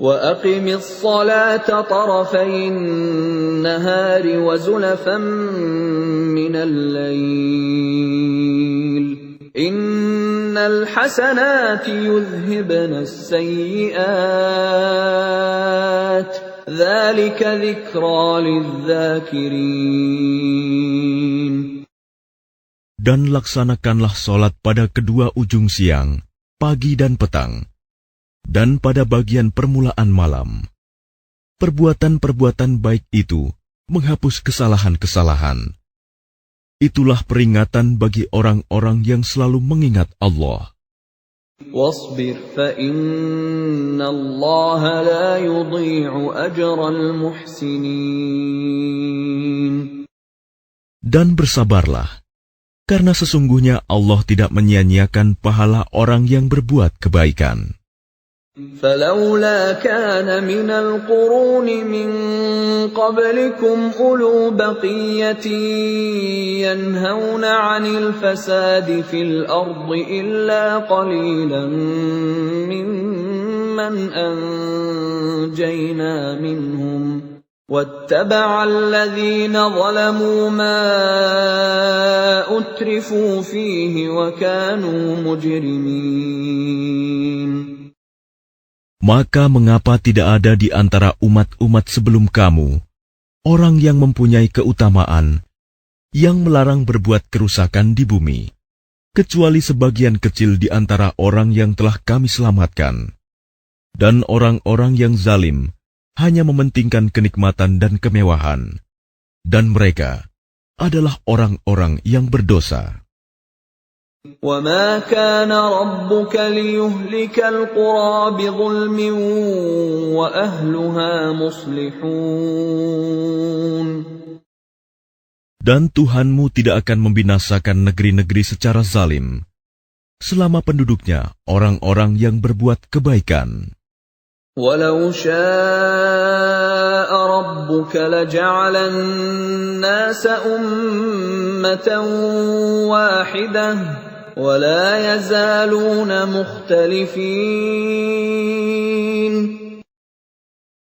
وَأَقِمِ الصَّلَاةَ طَرَفَيِ النَّهَارِ وَزُلَفًا مِّنَ اللَّيْلِ إِنَّ الْحَسَنَاتِ يُذْهِبْنَ السَّيِّئَاتِ ذَلِكَ ذِكْرَى لِلذَّاكِرِينَ. Dan laksanakanlah sholat pada kedua ujung siang, pagi dan petang, dan pada bagian permulaan malam. Perbuatan-perbuatan baik itu menghapus kesalahan-kesalahan. Itulah peringatan bagi orang-orang yang selalu mengingat Allah. وَاصْبِرْ فَإِنَّ اللَّهَ لَا يُضِيعُ أَجْرَ الْمُحْسِنِينَ. Dan bersabarlah, karena sesungguhnya Allah tidak menyia-nyiakan pahala orang yang berbuat kebaikan. فَلَوْلَا كَانَ مِنَ الْقُرُونِ مِنْ قَبْلِكُمْ أُولُو بَقِيَّةٍ يَنْهَوْنَ عَنِ الْفَسَادِ فِي الْأَرْضِ إِلَّا قَلِيلًا مِّمَّنْ أَنْجَيْنَا مِنْهُمْ وَاتَّبَعَ الَّذِينَ ظَلَمُوا مَا أُتْرِفُوا فِيهِ وَكَانُوا مُجْرِمِينَ. Maka mengapa tidak ada di antara umat-umat sebelum kamu orang yang mempunyai keutamaan, yang melarang berbuat kerusakan di bumi, kecuali sebagian kecil di antara orang yang telah kami selamatkan. Dan orang-orang yang zalim hanya mementingkan kenikmatan dan kemewahan, dan mereka adalah orang-orang yang berdosa. وَمَا كَانَ رَبُّكَ لِيُهْلِكَ الْقُرَى بِظُلْمٍ وَأَهْلُهَا مُصْلِحُونَ. Dan Tuhanmu tidak akan membinasakan negeri-negeri secara zalim, selama penduduknya orang-orang yang berbuat kebaikan. وَلَوْ شَاءَ رَبُّكَ لَجَعَلَ النَّاسَ أُمَّةً وَاحِدَةً وَلَا يَزَالُونَ مُخْتَلِفِينَ.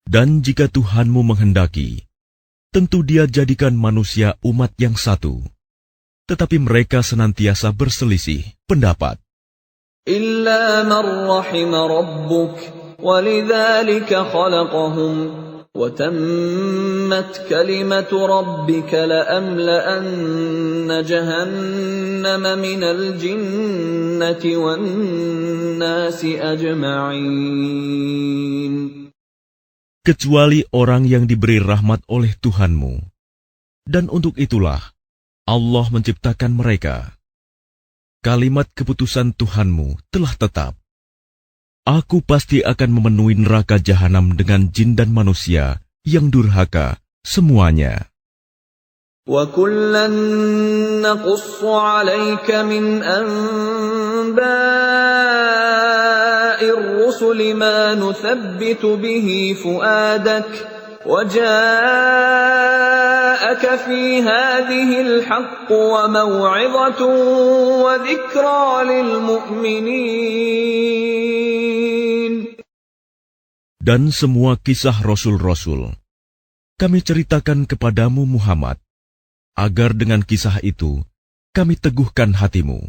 Dan jika Tuhanmu menghendaki, tentu Dia jadikan manusia umat yang satu, tetapi mereka senantiasa berselisih pendapat. إِلَّا مَنْ رَحِمَ رَبُّكَ وَلِذَلِكَ خَلَقَهُمْ وَتَمَّتْ كَلِمَةُ رَبِّكَ لَأَمْلَأَنَّ جَهَنَّمَ مِنَ الْجِنَّةِ وَالنَّاسِ أَجْمَعِينَ. Kecuali orang yang diberi rahmat oleh Tuhanmu, dan untuk itulah Allah menciptakan mereka. Kalimat keputusan Tuhanmu telah tetap. Aku pasti akan memenuhi neraka jahanam dengan jin dan manusia yang durhaka semuanya. وَكُلًّا نَّقُصُّ عَلَيْكَ مِنْ أَنبَاءِ الرسل ما نثبت به فؤادك وجاءك في هذه الحق وموعظة وذكرى للمؤمنين. Dan semua kisah Rasul-Rasul kami ceritakan kepadamu Muhammad, agar dengan kisah itu kami teguhkan hatimu,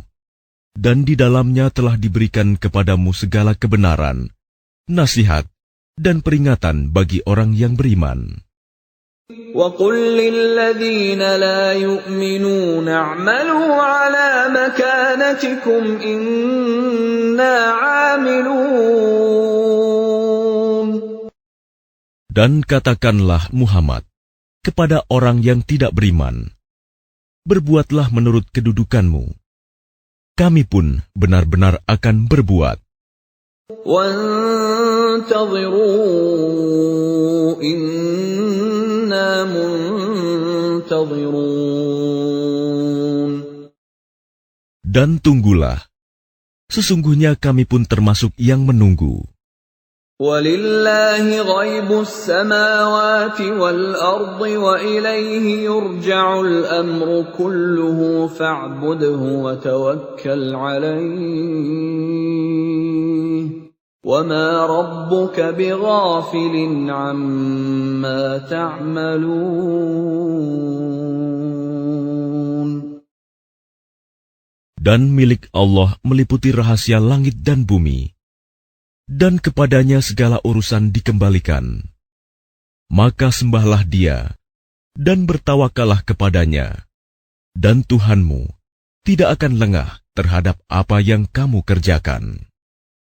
dan di dalamnya telah diberikan kepadamu segala kebenaran, nasihat, dan peringatan bagi orang yang beriman. وَقُلْ لِلَّذِينَ لَا يُؤْمِنُونَ اعْمَلُوا عَلَى مَكَانَتِكُمْ إِنَّا عَامِلُونَ. Dan katakanlah Muhammad kepada orang yang tidak beriman, berbuatlah menurut kedudukanmu. Kami pun benar-benar akan berbuat. وَانْتَظِرُوا إِنَّا مُنْتَظِرُونَ. Dan tunggulah, sesungguhnya kami pun termasuk yang menunggu. وَلِلَّهِ غَيْبُ السَّمَاوَاتِ وَالْأَرْضِ وَإِلَيْهِ يُرْجَعُ الْأَمْرُ كُلُّهُ فَاعْبُدْهُ وَتَوَكَّلْ عَلَيْهِ وَمَا رَبُّكَ بِغَافِلٍ عَمَّا تَعْمَلُونَ. Dan milik Allah meliputi rahasia langit dan bumi, dan kepadanya segala urusan dikembalikan. Maka sembahlah Dia, dan bertawakalah kepadanya, dan Tuhanmu tidak akan lengah terhadap apa yang kamu kerjakan.